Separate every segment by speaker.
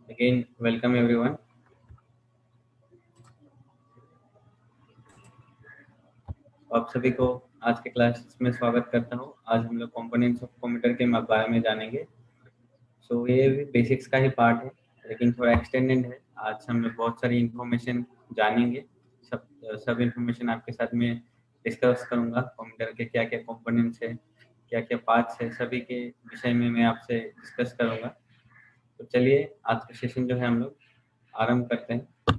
Speaker 1: Again, welcome everyone. आप सभी को आज के क्लास में स्वागत करता हूँ। आज हम लोग कंपोनेंट्स ऑफ कंप्यूटर के बारे में जानेंगे। ये भी बेसिक्स का ही पार्ट है, लेकिन थोड़ा एक्सटेंडेड है। आज हम लोग बहुत सारी इंफॉर्मेशन जानेंगे। सब सब इंफॉर्मेशन आपके साथ में डिस्कस करूँगा। कंप्यूटर के क्या क्या कंपोनेंट्स है, क्या क्या पार्ट्स है, सभी के विषय में मैं आपसे डिस्कस करूँगा। तो चलिए आज का सेशन जो है हम लोग आरंभ करते हैं।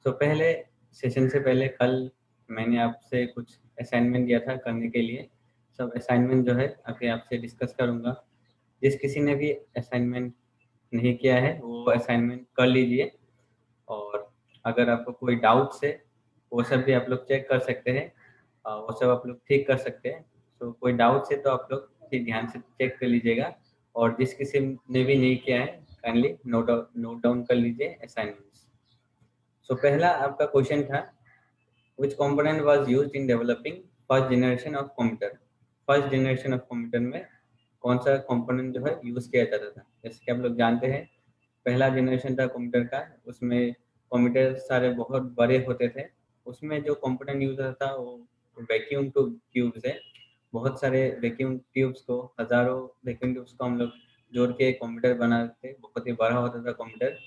Speaker 1: पहले सेशन से पहले कल मैंने आपसे कुछ असाइनमेंट दिया था करने के लिए। सब असाइनमेंट जो है अभी आपसे डिस्कस करूँगा। जिस किसी ने भी असाइनमेंट नहीं किया है वो असाइनमेंट कर लीजिए, और अगर आपको कोई डाउट्स है वो सब भी आप लोग चेक कर सकते हैं। वो सब आप लोग ठीक कर सकते हैं। कोई डाउट्स है तो आप लोग ठीक ध्यान से चेक कर लीजिएगा, और जिस किसी ने भी नहीं किया है काइंडली नोट डाउन कर लीजिए असाइनमेंट्स। पहला आपका क्वेश्चन था, which component was used in developing first generation of computer। First generation of computer में कौन सा कंपोनेंट जो है यूज किया जाता था। जैसे कि आप लोग जानते हैं पहला जनरेशन था कंप्यूटर का, उसमें कंप्यूटर सारे बहुत बड़े होते थे। उसमें जो कंपोनेंट यूज होता था वो वैक्यूम ट्यूब्स है। बहुत सारे वैक्यूम ट्यूब्स को, हजारों वैक्यूम ट्यूब्स को हम लोग जोड़ के कंप्यूटर बनाते थे। बहुत ही बड़ा होता था कंप्यूटर।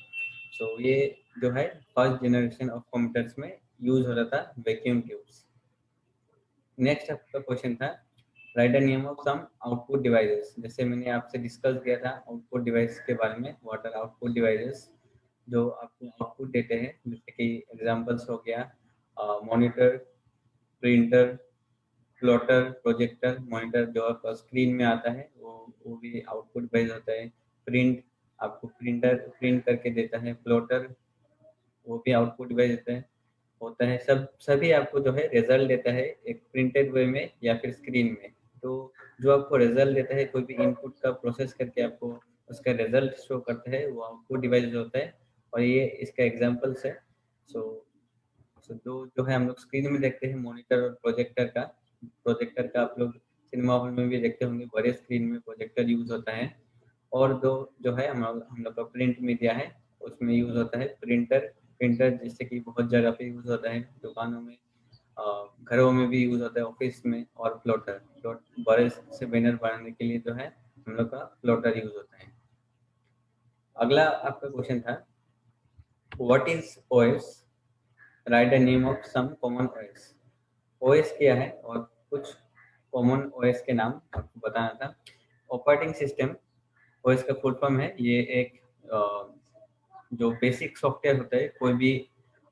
Speaker 1: ये जो है फर्स्ट जनरेशन ऑफ कंप्यूटर्स में यूज होता था वैक्यूम ट्यूब्स। नेक्स्ट आपका क्वेश्चन था, write the name of some output devices. जैसे मैंने आपसे डिस्कस किया था आउटपुट डिवाइस के बारे में, व्हाट आर आउटपुट डिवाइसेस, जो आपको आउटपुट देते हैं। जैसे कि एग्जांपल्स हो गया monitor, printer, plotter, projector. Monitor जो आपका स्क्रीन में आता है वो भी आउटपुट डिवाइस होता है। प्रिंट आपको प्रिंटर प्रिंट करके देता है। प्लॉटर वो भी आउटपुट डिवाइस होता है। सभी आपको जो है रिजल्ट देता है एक प्रिंटेड वे में या फिर स्क्रीन में। तो जो आपको रिजल्ट देता है, कोई भी इनपुट का प्रोसेस करके आपको उसका रिजल्ट शो करता है, वो आउटपुट डिवाइस होता है। और ये इसका एग्जांपल्स है। सो दो जो है हम लोग स्क्रीन में देखते हैं, मॉनिटर और प्रोजेक्टर का आप लोग सिनेमा हॉल में भी देखते होंगे, बड़े स्क्रीन में प्रोजेक्टर यूज होता है। और दो जो है हम लोग का प्रिंट मीडिया है, उसमें यूज होता है प्रिंटर। प्रिंटर जैसे कि बहुत जगह पे यूज होता है, दुकानों में, घरों में भी यूज होता है, ऑफिस में। और प्लॉटर बड़े से बैनर बनाने के लिए जो है हम लोग का प्लॉटर यूज होता है। अगला आपका क्वेश्चन था, what is OS, write the name of some common OS. OS क्या है और कुछ कॉमन ओएस के नाम आपको बताना था। ऑपरेटिंग सिस्टम ओएस का फुल फॉर्म है। ये एक जो बेसिक सॉफ्टवेयर होता है कोई भी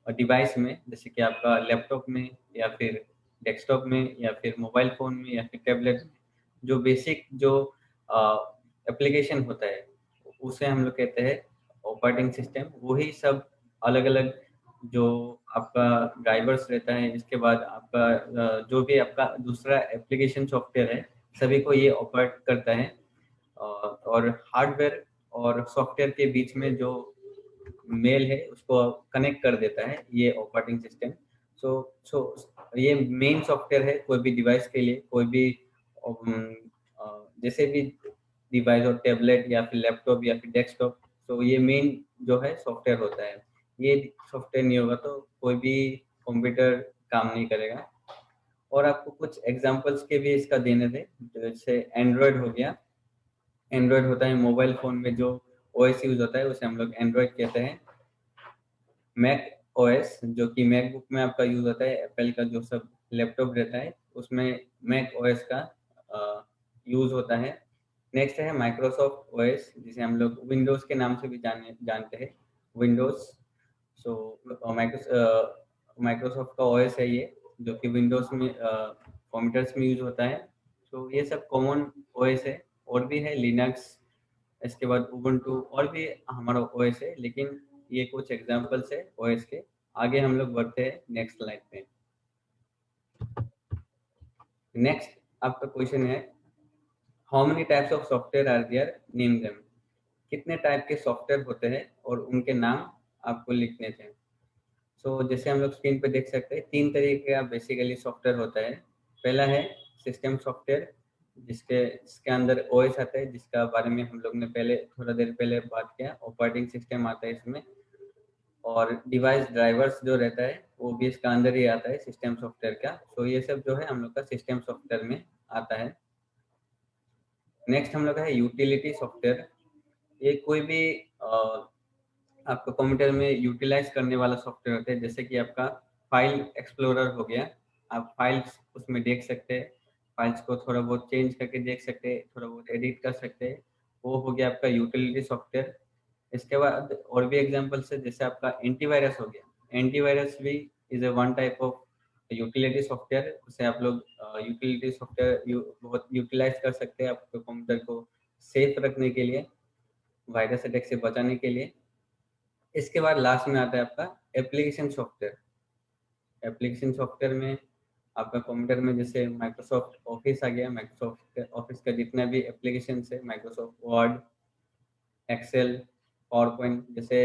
Speaker 1: डिवाइस में, जैसे कि आपका लैपटॉप में या फिर डेस्कटॉप में या फिर मोबाइल फोन में या फिर टैबलेट में, जो बेसिक जो एप्लीकेशन होता है उसे हम लोग कहते हैं ऑपरेटिंग सिस्टम। वही सब अलग अलग जो आपका ड्राइवर्स रहता है, इसके बाद आपका जो भी आपका दूसरा एप्लीकेशन सॉफ्टवेयर है, सभी को ये ऑपरेट करता है। और हार्डवेयर और सॉफ्टवेयर के बीच में जो मेल है उसको कनेक्ट कर देता है ये ऑपरेटिंग सिस्टम। सो सो ये मेन सॉफ्टवेयर है कोई भी डिवाइस के लिए। कोई भी जैसे भी डिवाइस हो, टैबलेट या फिर लैपटॉप या फिर डेस्कटॉप, तो ये मेन जो है सॉफ्टवेयर होता है। ये सॉफ्टवेयर नहीं होगा तो कोई भी कंप्यूटर काम नहीं करेगा। और आपको कुछ एग्जांपल्स के भी इसका देने थे, जैसे एंड्रॉयड हो गया। एंड्रॉयड होता है मोबाइल फोन में जो ओएस यूज होता है उसे हम लोग एंड्रॉयड कहते हैं। मैक ओएस जो कि मैकबुक में आपका यूज होता है, एप्पल का जो सब लैपटॉप रहता है उसमें मैक ओएस का यूज होता है। नेक्स्ट है माइक्रोसॉफ्ट ओएस, जिसे हम लोग विंडोज के नाम से भी जानते हैं, विंडोज। सो माइक्रोसॉफ्ट का ओएस है ये, जो कि विंडोज में कंप्यूटर्स में यूज होता है। ये सब कॉमन ओएस है। और भी है लिनक्स, इसके बाद उबुंटू, और भी हमारा ओएस है, लेकिन ये कुछ एग्जांपल्स है ओएस के। आगे हम लोग बढ़ते हैं नेक्स्ट स्लाइड पे। नेक्स्ट आपका क्वेश्चन है, how many types of software are there, name them. कितने टाइप के सॉफ्टवेयर होते हैं और उनके नाम आपको लिखने थे। जैसे हम लोग स्क्रीन पे देख सकते हैं, तीन तरीके का बेसिकली सॉफ्टवेयर होता है। पहला है सिस्टम सॉफ्टवेयर, जिसके अंदर ओएस आता है, जिसका बारे में हम लोग ने थोड़ा देर पहले बात किया। ऑपरेटिंग सिस्टम आता है इसमें, और डिवाइस ड्राइवर्स जो रहता है वो भी इसका अंदर ही आता है सिस्टम सॉफ्टवेयर का। तो ये सब जो है हम लोग का सिस्टम सॉफ्टवेयर में आता है। नेक्स्ट हम लोग है यूटिलिटी सॉफ्टवेयर। ये कोई भी आपका कंप्यूटर में यूटिलाइज करने वाला सॉफ्टवेयर होता है। जैसे कि आपका फाइल एक्सप्लोरर हो गया, आप फाइल्स उसमें देख सकते हैं, फाइल्स को थोड़ा बहुत चेंज करके देख सकते हैं, थोड़ा बहुत एडिट कर सकते हैं, वो हो गया आपका यूटिलिटी सॉफ्टवेयर। इसके बाद और भी एग्जांपल्स है, जैसे आपका एंटीवायरस हो गया। एंटीवायरस भी is a one type of utility software. उसे आप लोग यूटिलिटी सॉफ्टवेयर बहुत यूटिलाइज कर सकते हैं आपके कंप्यूटर को सेफ रखने के लिए, वायरस अटैक से बचाने के लिए। इसके बाद लास्ट में आता है आपका एप्लीकेशन सॉफ्टवेयर। एप्लीकेशन सॉफ्टवेयर में आपका कंप्यूटर में जैसे माइक्रोसॉफ्ट ऑफिस आ गया, माइक्रोसॉफ्ट ऑफिस का जितना भी एप्लीकेशन है, Microsoft Word, Excel, PowerPoint. जैसे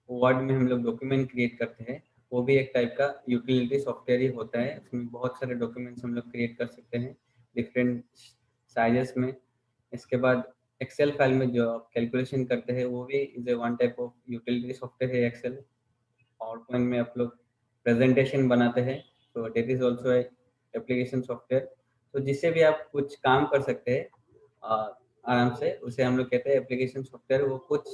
Speaker 1: वर्ड में हम लोग डॉक्यूमेंट क्रिएट करते हैं, वो भी एक टाइप का यूटिलिटी सॉफ्टवेयर ही होता है। उसमें बहुत सारे डॉक्यूमेंट्स हम लोग क्रिएट कर सकते हैं डिफरेंट साइजेस में। इसके बाद एक्सेल फाइल में जो आप कैलकुलेशन करते हैं वो भी is a one type of utility software है एक्सेल। पावर पॉइंट में आप लोग प्रेजेंटेशन बनाते हैं, तो that is also application software. तो जिससे भी आप कुछ काम कर सकते हैं आराम से, उसे हम लोग कहते हैं एप्लीकेशन सॉफ्टवेयर। वो कुछ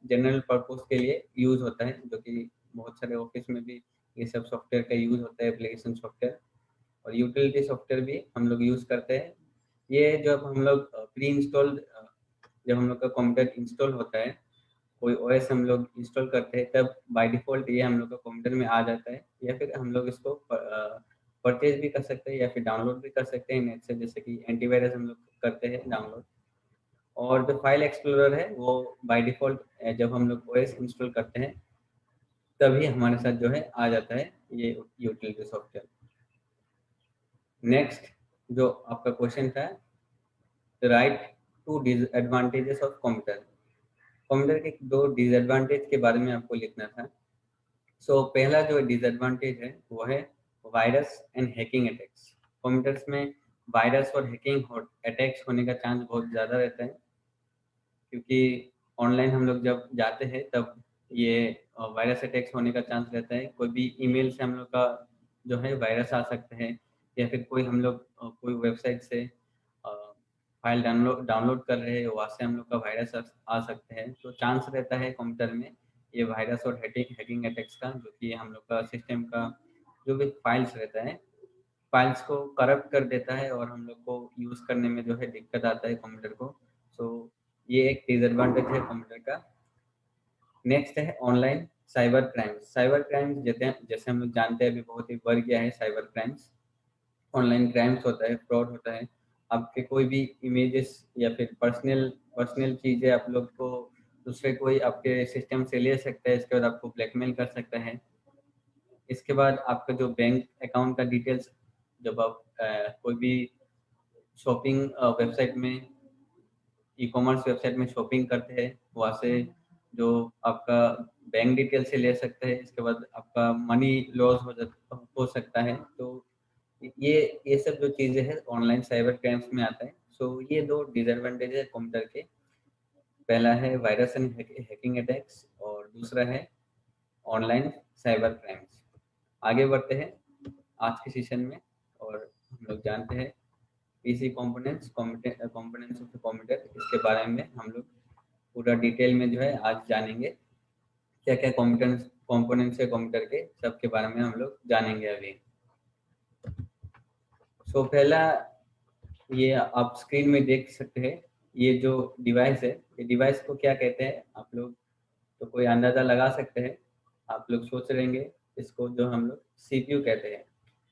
Speaker 1: जनरल पर्पस के लिए यूज होता है, जो कि बहुत सारे ऑफिस में भी ये सब सॉफ्टवेयर का यूज होता है, एप्लीकेशन सॉफ्टवेयर। और यूटिलिटी सॉफ्टवेयर भी हम लोग यूज करते हैं। ये जब हम लोग प्री इंस्टॉल्ड, जब हम लोग का कंप्यूटर इंस्टॉल होता है, कोई ओएस हम लोग इंस्टॉल करते हैं, तब बाय डिफॉल्ट ये हम लोग का कंप्यूटर में आ जाता है। या फिर हम लोग इसको परचेज भी कर सकते हैं या फिर डाउनलोड भी कर सकते हैं नेट से, जैसे कि एंटीवायरस हम लोग करते हैं डाउनलोड। और जो फाइल एक्सप्लोरर है वो बाय डिफॉल्ट जब हम लोग ओएस इंस्टॉल करते हैं तभी हमारे साथ जो है आ जाता है ये यूटिलिटी सॉफ्टवेयर। नेक्स्ट जो आपका क्वेश्चन था, write two disadvantages of computer. Computer के दो डिसएडवांटेज के बारे में आपको लिखना था। सो पहला जो डिसएडवांटेज है वो है virus and hacking attacks. Computers में वायरस और हैकिंग अटैक्स होने का चांस बहुत ज़्यादा रहता है, क्योंकि ऑनलाइन हम लोग जब जाते हैं तब ये वायरस अटैक्स होने का चांस रहता है। कोई भी ईमेल से हम लोग का जो है वायरस आ सकते हैं, या फिर कोई हम लोग कोई वेबसाइट से फाइल डाउनलोड कर रहे हैं, वहाँ से हम लोग का वायरस आ सकते हैं। तो चांस रहता है कंप्यूटर में ये वायरस और हैकिंग अटैक्स का, जो कि हम लोग का सिस्टम का जो भी फाइल्स रहता है, फाइल्स को करप्ट कर देता है और हम लोग को यूज़ करने में जो है दिक्कत आता है कंप्यूटर को। सो ये एक डिसएडवांटेज है कंप्यूटर का। नेक्स्ट है online cyber crimes. Cyber crimes जैसे हम लोग जानते हैं अभी बहुत ही बढ़ गया है साइबर क्राइम्स। ऑनलाइन क्राइम्स होता है, फ्रॉड होता है। आपके कोई भी इमेजेस या फिर पर्सनल पर्सनल चीज़ें आप लोग को दूसरे कोई आपके सिस्टम से ले सकता है, इसके बाद आपको ब्लैकमेल कर सकता है। इसके बाद आपका जो बैंक अकाउंट का डिटेल्स, जब आप कोई भी शॉपिंग वेबसाइट में, ई कॉमर्स वेबसाइट में शॉपिंग करते हैं, वहाँ से जो आपका बैंक डिटेल से ले सकते हैं, इसके बाद आपका मनी लॉस हो सकता है। तो ये सब जो चीज़ें हैं ऑनलाइन साइबर क्राइम्स में आता है। सो ये दो डिसएडवांटेज है कंप्यूटर के। पहला है वायरस एंड हैकिंग अटैक्स, और दूसरा है ऑनलाइन साइबर क्राइम्स। आगे बढ़ते हैं आज के सेशन में, और हम लोग जानते हैं PC components components of the computer. इसके बारे में हम लोग पूरा डिटेल में जो है आज जानेंगे। क्या क्या कंपोनेंट्स है कंप्यूटर के, सबके बारे में हम लोग जानेंगे अभी। सो पहला, ये आप स्क्रीन में देख सकते हैं, ये जो डिवाइस है, ये डिवाइस को क्या कहते हैं आप लोग तो कोई अंदाज़ा लगा सकते हैं। आप लोग सोच रहेंगे इसको जो हम लोग सीपीयू कहते हैं,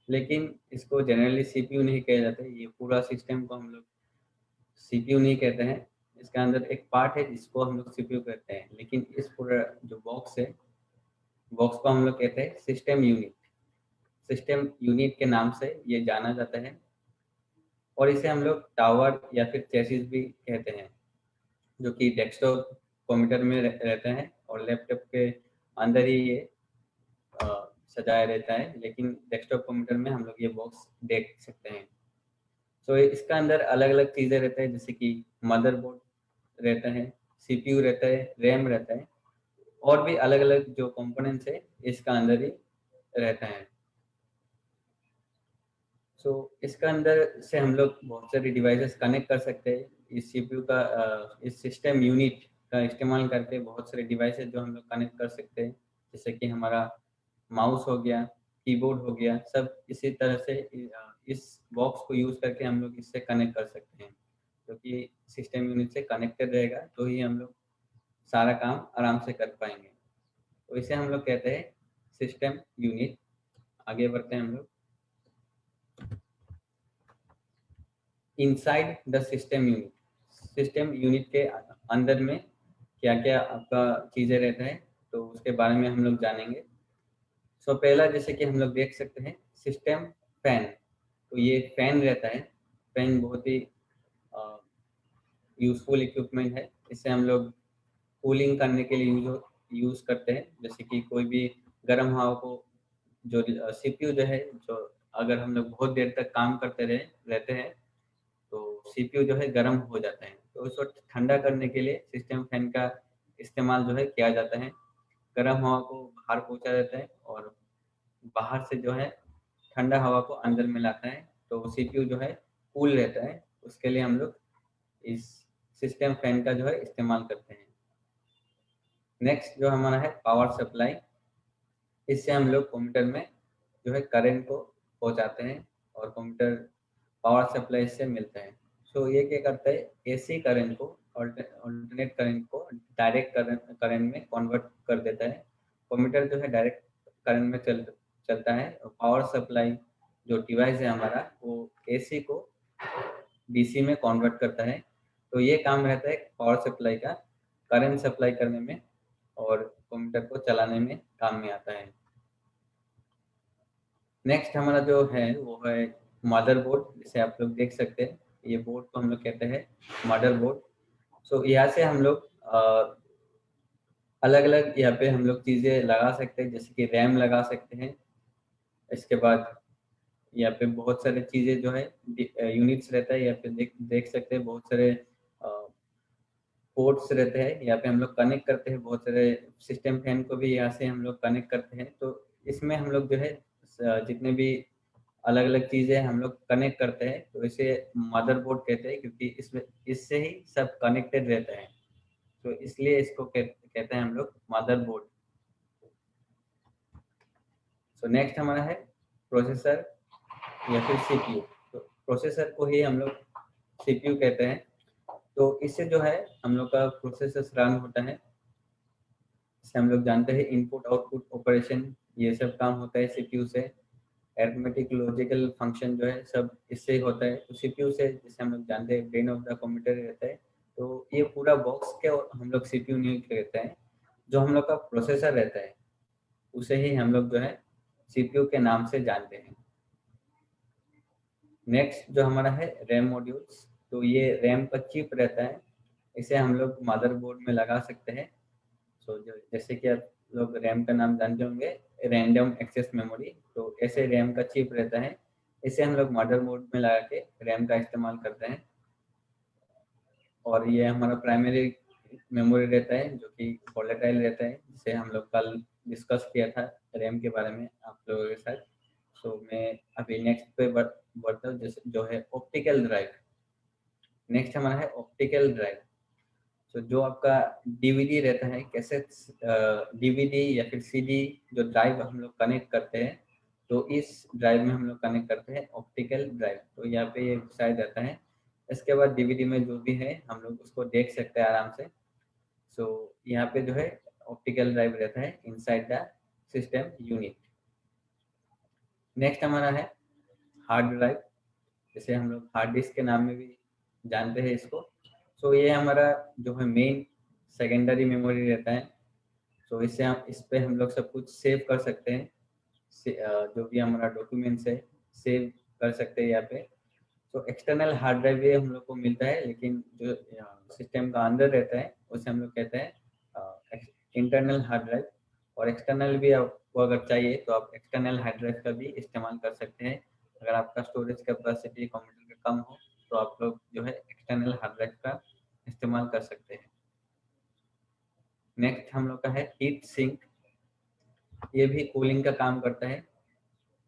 Speaker 1: लेकिन इसको जनरली सीपीयू नहीं कहा जाता है। ये पूरा सिस्टम को हम लोग सीपीयू नहीं कहते हैं। इसके अंदर एक पार्ट है जिसको हम लोग सीपीयू कहते हैं, लेकिन इस पूरा जो बॉक्स है, बॉक्स को हम लोग कहते हैं सिस्टम यूनिट। सिस्टम यूनिट के नाम से ये जाना जाता है, और इसे हम लोग टावर या फिर चेसिस भी कहते हैं, जो कि डेस्कटॉप कंप्यूटर में रहते हैं और लैपटॉप के अंदर ही ये सजाया रहता है। लेकिन डेस्कटॉप कंप्यूटर में हम लोग ये बॉक्स देख सकते हैं। सो इसका अंदर अलग अलग चीज़ें रहते हैं, जैसे कि मदरबोर्ड रहता है, सीपीयू रहता है, रैम रहता है, और भी अलग अलग जो कंपोनेंट्स है इसका अंदर ही रहता है। सो इसका अंदर से हम लोग बहुत सारी डिवाइसेस कनेक्ट कर सकते हैं। इस सीपीयू का इस सिस्टम यूनिट का इस्तेमाल करके बहुत सारे डिवाइसेस जो हम लोग कनेक्ट कर सकते हैं, जैसे कि हमारा माउस हो गया, कीबोर्ड हो गया, सब इसी तरह से इस बॉक्स को यूज़ करके हम लोग इससे कनेक्ट कर सकते हैं, क्योंकि सिस्टम यूनिट से कनेक्टेड रहेगा तो ही हम लोग सारा काम आराम से कर पाएंगे। तो इसे हम लोग कहते हैं सिस्टम यूनिट। आगे बढ़ते हैं हम लोग। Inside the system unit, system unit के अंदर में क्या क्या आपका चीज़ें रहता है, तो उसके बारे में हम लोग जानेंगे। सो पहला, जैसे कि हम लोग देख सकते हैं सिस्टम फैन, तो ये फैन रहता है। फैन बहुत ही यूजफुल इक्विपमेंट है। इससे हम लोग कूलिंग करने के लिए यूज़ करते हैं, जैसे कि कोई भी गर्म हवा को, जो सीपीयू जो है, जो अगर हम लोग बहुत देर तक काम करते रहते हैं तो सीपीयू जो है गर्म हो जाता है, तो उस वक्त ठंडा करने के लिए सिस्टम फैन का इस्तेमाल जो है किया जाता है। गर्म हवा को बाहर पहुंचा देता है और बाहर से जो है ठंडा हवा को अंदर में लाता है, तो सीपीयू जो है कूल रहता है। उसके लिए हम लोग इस सिस्टम फैन का जो है इस्तेमाल करते हैं। नेक्स्ट जो हमारा है पावर सप्लाई। इससे हम लोग कंप्यूटर में जो है करंट को पहुंचाते हैं और कंप्यूटर पावर सप्लाई से मिलता है। सो ये क्या करता है, एसी करंट को ऑल्टरनेट करंट को डायरेक्ट करंट में कन्वर्ट कर देता है। कंप्यूटर जो है डायरेक्ट करंट में चलता है, और पावर सप्लाई जो डिवाइस है हमारा, वो एसी को डीसी में कन्वर्ट करता है। तो ये काम रहता है पावर सप्लाई का, करंट सप्लाई करने में और कंप्यूटर को चलाने में काम में आता है। नेक्स्ट हमारा जो है वो है मदरबोर्ड, जिसे आप लोग देख सकते हैं। ये बोर्ड को हम लोग कहते हैं मदरबोर्ड। सो यहाँ से हम लोग अलग अलग यहाँ पे हम लोग चीज़ें लगा सकते हैं, जैसे कि रैम लगा सकते हैं। इसके बाद यहाँ पे बहुत सारे चीज़ें जो है यूनिट्स रहता है, यहाँ पे देख सकते हैं बहुत सारे पोर्ट्स रहते हैं। यहाँ पे हम लोग कनेक्ट करते हैं बहुत सारे सिस्टम फैन को भी यहाँ से हम लोग कनेक्ट करते हैं। तो इसमें हम लोग जो है जितने भी अलग अलग चीज़ें हम लोग कनेक्ट करते हैं, तो इसे मदरबोर्ड कहते हैं, क्योंकि इसमें इससे ही सब कनेक्टेड रहता है, तो इसलिए इसको कहते हैं हम लोग मदरबोर्ड। सो नेक्स्ट हमारा है प्रोसेसर या फिर सीपीयू। तो प्रोसेसर को ही हम लोग सीपीयू कहते हैं। तो इससे जो है हम लोग का प्रोसेसर रन होता है। इससे हम लोग जानते हैं इनपुट आउटपुट ऑपरेशन, ये सब काम होता है सीपीयू से। अरिथमेटिक लॉजिकल फंक्शन जो है सब इससे ही होता है। तो सीपीयू से, जैसे हम लोग जानते हैं ब्रेन ऑफ द कंप्यूटर रहता है, तो ये पूरा बॉक्स के हम लोग सीपीयू नहीं कहते हैं। जो हम लोग का प्रोसेसर रहता है उसे ही हम लोग जो है सीपीयू के नाम से जानते हैं। नेक्स्ट जो हमारा है रैम मॉड्यूल्स, तो ये रैम का चिप रहता है। इसे हम लोग मदरबोर्ड में लगा सकते हैं। सो जो जैसे कि आप लोग रैम का नाम जानते होंगे, रैंडम एक्सेस मेमोरी, तो ऐसे रैम का चिप रहता है। इसे हम लोग मदरबोर्ड में लगा के रैम का इस्तेमाल करते हैं। और ये हमारा प्राइमरी मेमोरी रहता है, जो कि वोलेटाइल रहता है, जिसे हम लोग कल डिस्कस किया था रैम के बारे में आप लोगों के साथ। सो मैं अभी नेक्स्ट पे बढ़ता हूँ, जैसे जो है ऑप्टिकल ड्राइव। नेक्स्ट हमारा है ऑप्टिकल ड्राइव। तो जो आपका डीवीडी रहता है, कैसेट डीवीडी या फिर सीडी, जो ड्राइव हम लोग कनेक्ट करते हैं, तो इस ड्राइव में हम लोग कनेक्ट करते हैं ऑप्टिकल ड्राइव। तो यहाँ पे ये घुसाया जाता है। इसके बाद डीवीडी में जो भी है हम लोग उसको देख सकते हैं आराम से। सो यहाँ पे जो है ऑप्टिकल ड्राइव रहता है inside the system unit. Next हमारा है हार्ड ड्राइव, जिसे हम लोग हार्ड डिस्क के नाम में भी जानते हैं इसको। सो ये हमारा जो है मेन सेकेंडरी मेमोरी रहता है। सो इससे हम इस पे हम लोग सब कुछ सेव कर सकते हैं। जो भी हमारा डॉक्यूमेंट्स है सेव कर सकते हैं यहाँ पे। तो एक्सटर्नल हार्ड ड्राइव ये हम लोग को मिलता है, लेकिन जो सिस्टम का अंदर रहता है उसे हम लोग कहते हैं इंटरनल हार्ड ड्राइव। और एक्सटर्नल भी आपको अगर चाहिए तो आप एक्सटर्नल हार्ड ड्राइव का भी इस्तेमाल कर सकते हैं, अगर आपका स्टोरेज कैपेसिटी कंप्यूटर कम हो तो आप लोग जो है एक्सटर्नल हार्ड ड्राइव का इस्तेमाल कर सकते हैं। नेक्स्ट हम लोग का है हीट सिंक। ये भी कूलिंग का काम करता है।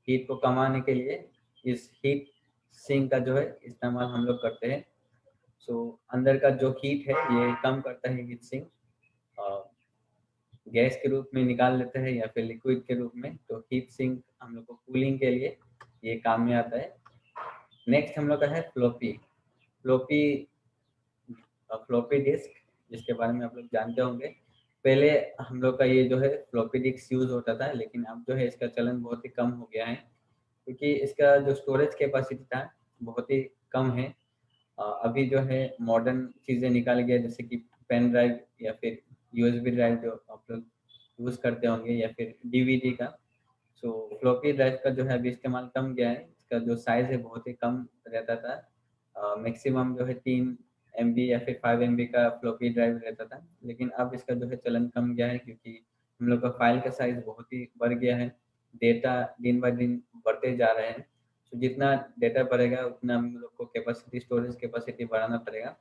Speaker 1: हीट को कमाने के लिए इस हीट सिंक का जो है इस्तेमाल हम लोग करते हैं। सो अंदर का जो हीट है ये कम करता है हीट सिंक, गैस के रूप में निकाल लेते हैं या फिर लिक्विड के रूप में। तो हीट सिंक हम लोग को कूलिंग के लिए ये काम में आता है। नेक्स्ट हम लोग का है फ्लॉपी। फ्लॉपी फ्लॉपी डिस्क, जिसके बारे में आप लोग जानते होंगे। पहले हम लोग का ये जो है फ्लॉपी डिस्क यूज होता था, लेकिन अब जो है इसका चलन बहुत ही कम हो गया है, क्योंकि इसका जो स्टोरेज कैपेसिटी था बहुत ही कम है। अभी जो है मॉडर्न चीज़ें निकाल गया, जैसे कि पेन ड्राइव या फिर यूएसबी ड्राइव जो आप लोग यूज़ करते होंगे, या फिर डीवीडी का। सो फ्लॉपी ड्राइव का जो है अभी इस्तेमाल कम गया है। इसका जो साइज़ है बहुत ही कम रहता था। मैक्सिमम जो है 3 MB या फिर 5 MB का फ्लॉपी ड्राइव रहता था, लेकिन अब इसका जो है चलन कम गया है, क्योंकि हम लोग का फाइल का साइज़ बहुत ही बढ़ गया है। डेटा दिन ब दिन बढ़ते जा रहे हैं। तो जितना डेटा बढ़ेगा उतना हम लोग को कैपेसिटी, स्टोरेज कैपेसिटी बढ़ाना पड़ेगा।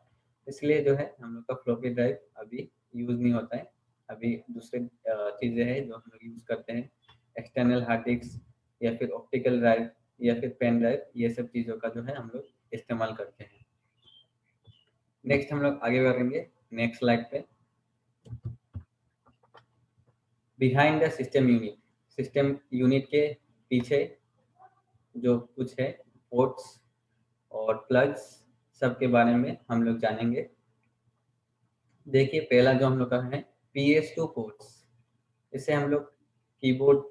Speaker 1: इसलिए जो है हम लोग का फ्लॉपी ड्राइव अभी यूज़ नहीं होता है। अभी दूसरे चीज़ें हैं जो हम लोग यूज़ करते हैं, एक्सटर्नल हार्ड डिस्क या फिर ऑप्टिकल ड्राइव या फिर पेन ड्राइव, ये सब चीज़ों का जो है हम लोग इस्तेमाल करते हैं। नेक्स्ट हम लोग आगे बढ़ेंगे नेक्स्ट स्लाइड पे। Behind the system unit. System unit के पीछे जो कुछ है, पोर्ट्स और प्लग्स, सब के बारे में हम लोग जानेंगे। देखिए पहला जो हम लोग का है PS2 पोर्ट्स। इसे हम लोग कीबोर्ड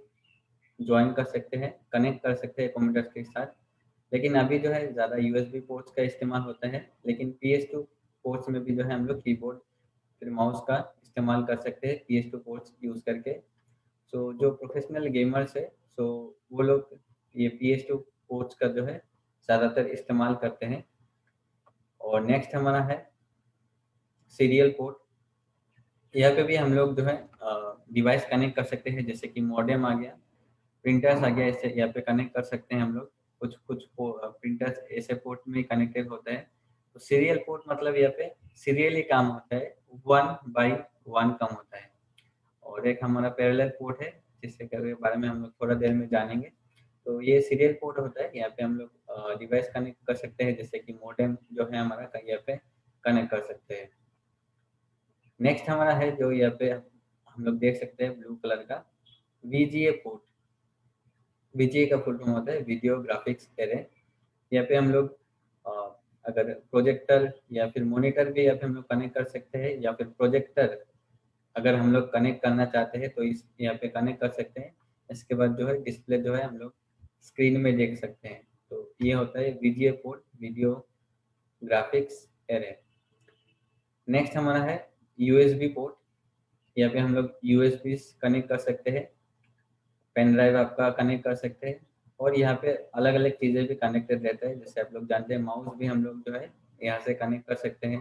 Speaker 1: ज्वाइन कर सकते हैं, कनेक्ट कर सकते हैं कंप्यूटर के साथ। लेकिन अभी जो है ज़्यादा USB पोर्ट्स का इस्तेमाल होता है, लेकिन PS2 पोर्ट्स में भी जो है हम लोग कीबोर्ड फिर माउस का इस्तेमाल कर सकते हैं PS2 पोर्ट्स यूज़ करके। सो जो प्रोफेशनल गेमर्स है, सो वो लोग ये PS2 पोर्ट्स का जो है ज़्यादातर इस्तेमाल करते हैं। और नेक्स्ट हमारा है सीरियल पोर्ट। यहाँ पे भी हम लोग जो है डिवाइस कनेक्ट कर सकते हैं, जैसे कि मॉडेम आ गया, प्रिंटर्स आ गया, इससे यहाँ पे कनेक्ट कर सकते हैं हम लोग। कुछ कुछ प्रिंटर्स ऐसे पोर्ट में कनेक्टेड होता है। तो सीरियल पोर्ट मतलब यहाँ पे सीरियली काम होता है, 1 by 1 काम होता है। और एक हमारा पैरेलल पोर्ट है, जिसके बारे में हम लोग थोड़ा देर में जानेंगे। तो ये सीरियल पोर्ट होता है, यहाँ पे हम लोग डिवाइस कनेक्ट कर सकते हैं, जैसे कि मॉडेम जो है हमारा यहाँ पे कनेक्ट कर सकते हैं। नेक्स्ट हमारा है जो यहाँ पे हम लोग देख सकते हैं ब्लू कलर का VGA पोर्ट। VGA का फुल फॉर्म होता है वीडियो ग्राफिक्स एरे। यहाँ पे हम लोग अ, अगर प्रोजेक्टर या फिर मॉनिटर भी यहाँ पे हम लोग कनेक्ट कर सकते हैं, या फिर प्रोजेक्टर अगर हम लोग कनेक्ट करना चाहते हैं तो इस यहाँ पे कनेक्ट कर सकते हैं। इसके बाद जो है डिस्प्ले जो है हम लोग स्क्रीन में देख सकते हैं। तो ये होता है VGA port, video graphics array. Next हमारा है USB पोर्ट। यहाँ पे हम लोग USB कनेक्ट कर सकते हैं, पेन ड्राइव आपका कनेक्ट कर सकते हैं, और यहाँ पे अलग अलग चीज़ें भी कनेक्टेड रहता है। जैसे आप लोग जानते हैं माउस भी हम लोग जो है यहाँ से कनेक्ट कर सकते हैं,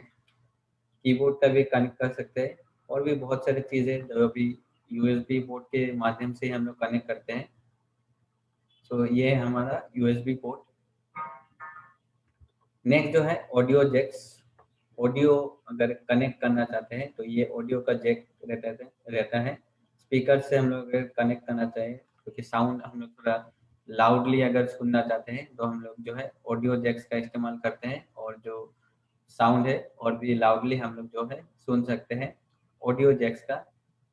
Speaker 1: कीबोर्ड का भी कनेक्ट कर सकते हैं, और भी बहुत सारी चीज़ें जो अभी USB पोर्ट के माध्यम से हम लोग कनेक्ट करते हैं। सो ये है हमारा USB पोर्ट। नेक्स्ट जो है ऑडियो जैक्स। ऑडियो अगर कनेक्ट करना चाहते हैं तो ये ऑडियो का जैक रहता है। स्पीकर से हम लोग अगर कनेक्ट करना चाहें, क्योंकि साउंड हम लोग थोड़ा लाउडली अगर सुनना चाहते हैं तो हम लोग जो है ऑडियो जैक्स का इस्तेमाल करते हैं, और जो साउंड है और भी लाउडली हम लोग जो है सुन सकते हैं, ऑडियो जैक्स का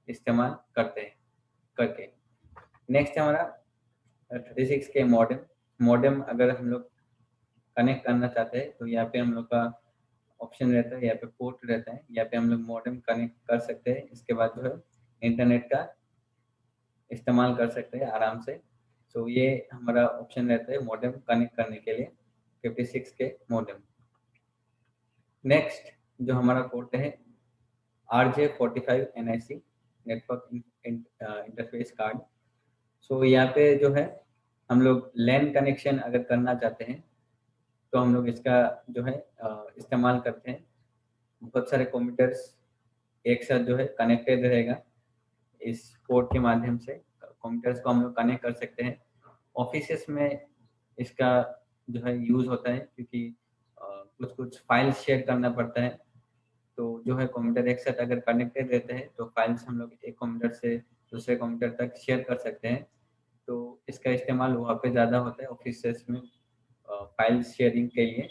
Speaker 1: इस्तेमाल करते हैं करके। नेक्स्ट हमारा 36 के मॉडेम। मॉडेम अगर हम लोग कनेक्ट करना चाहते हैं तो यहाँ पे हम लोग का ऑप्शन रहता है, यहाँ पे पोर्ट रहता है, यहाँ पे हम लोग मॉडेम कनेक्ट कर सकते हैं। इसके बाद जो है इंटरनेट का इस्तेमाल कर सकते हैं आराम से। सो ये हमारा ऑप्शन रहता है मॉडेम कनेक्ट करने के लिए, 56 के मॉडेम। नेक्स्ट जो हमारा पोर्ट है RJ45 NIC, network interface card. So यहाँ पे जो है हम लोग लैन कनेक्शन अगर करना चाहते हैं तो हम लोग इसका जो है इस्तेमाल करते हैं। बहुत सारे कंप्यूटर्स एक साथ जो है कनेक्टेड रहेगा, इस पोर्ट के माध्यम से कंप्यूटर्स को हम लोग कनेक्ट कर सकते हैं। ऑफिसेस में इसका जो है यूज़ होता है, क्योंकि कुछ कुछ फाइल्स शेयर करना पड़ता है। तो जो है कंप्यूटर एक साथ अगर कनेक्टेड रहते हैं तो फाइल्स हम लोग एक कंप्यूटर से दूसरे कंप्यूटर तक शेयर कर सकते हैं। तो इसका इस्तेमाल वहाँ पे ज़्यादा होता है ऑफिसेस में फाइल शेयरिंग के लिए,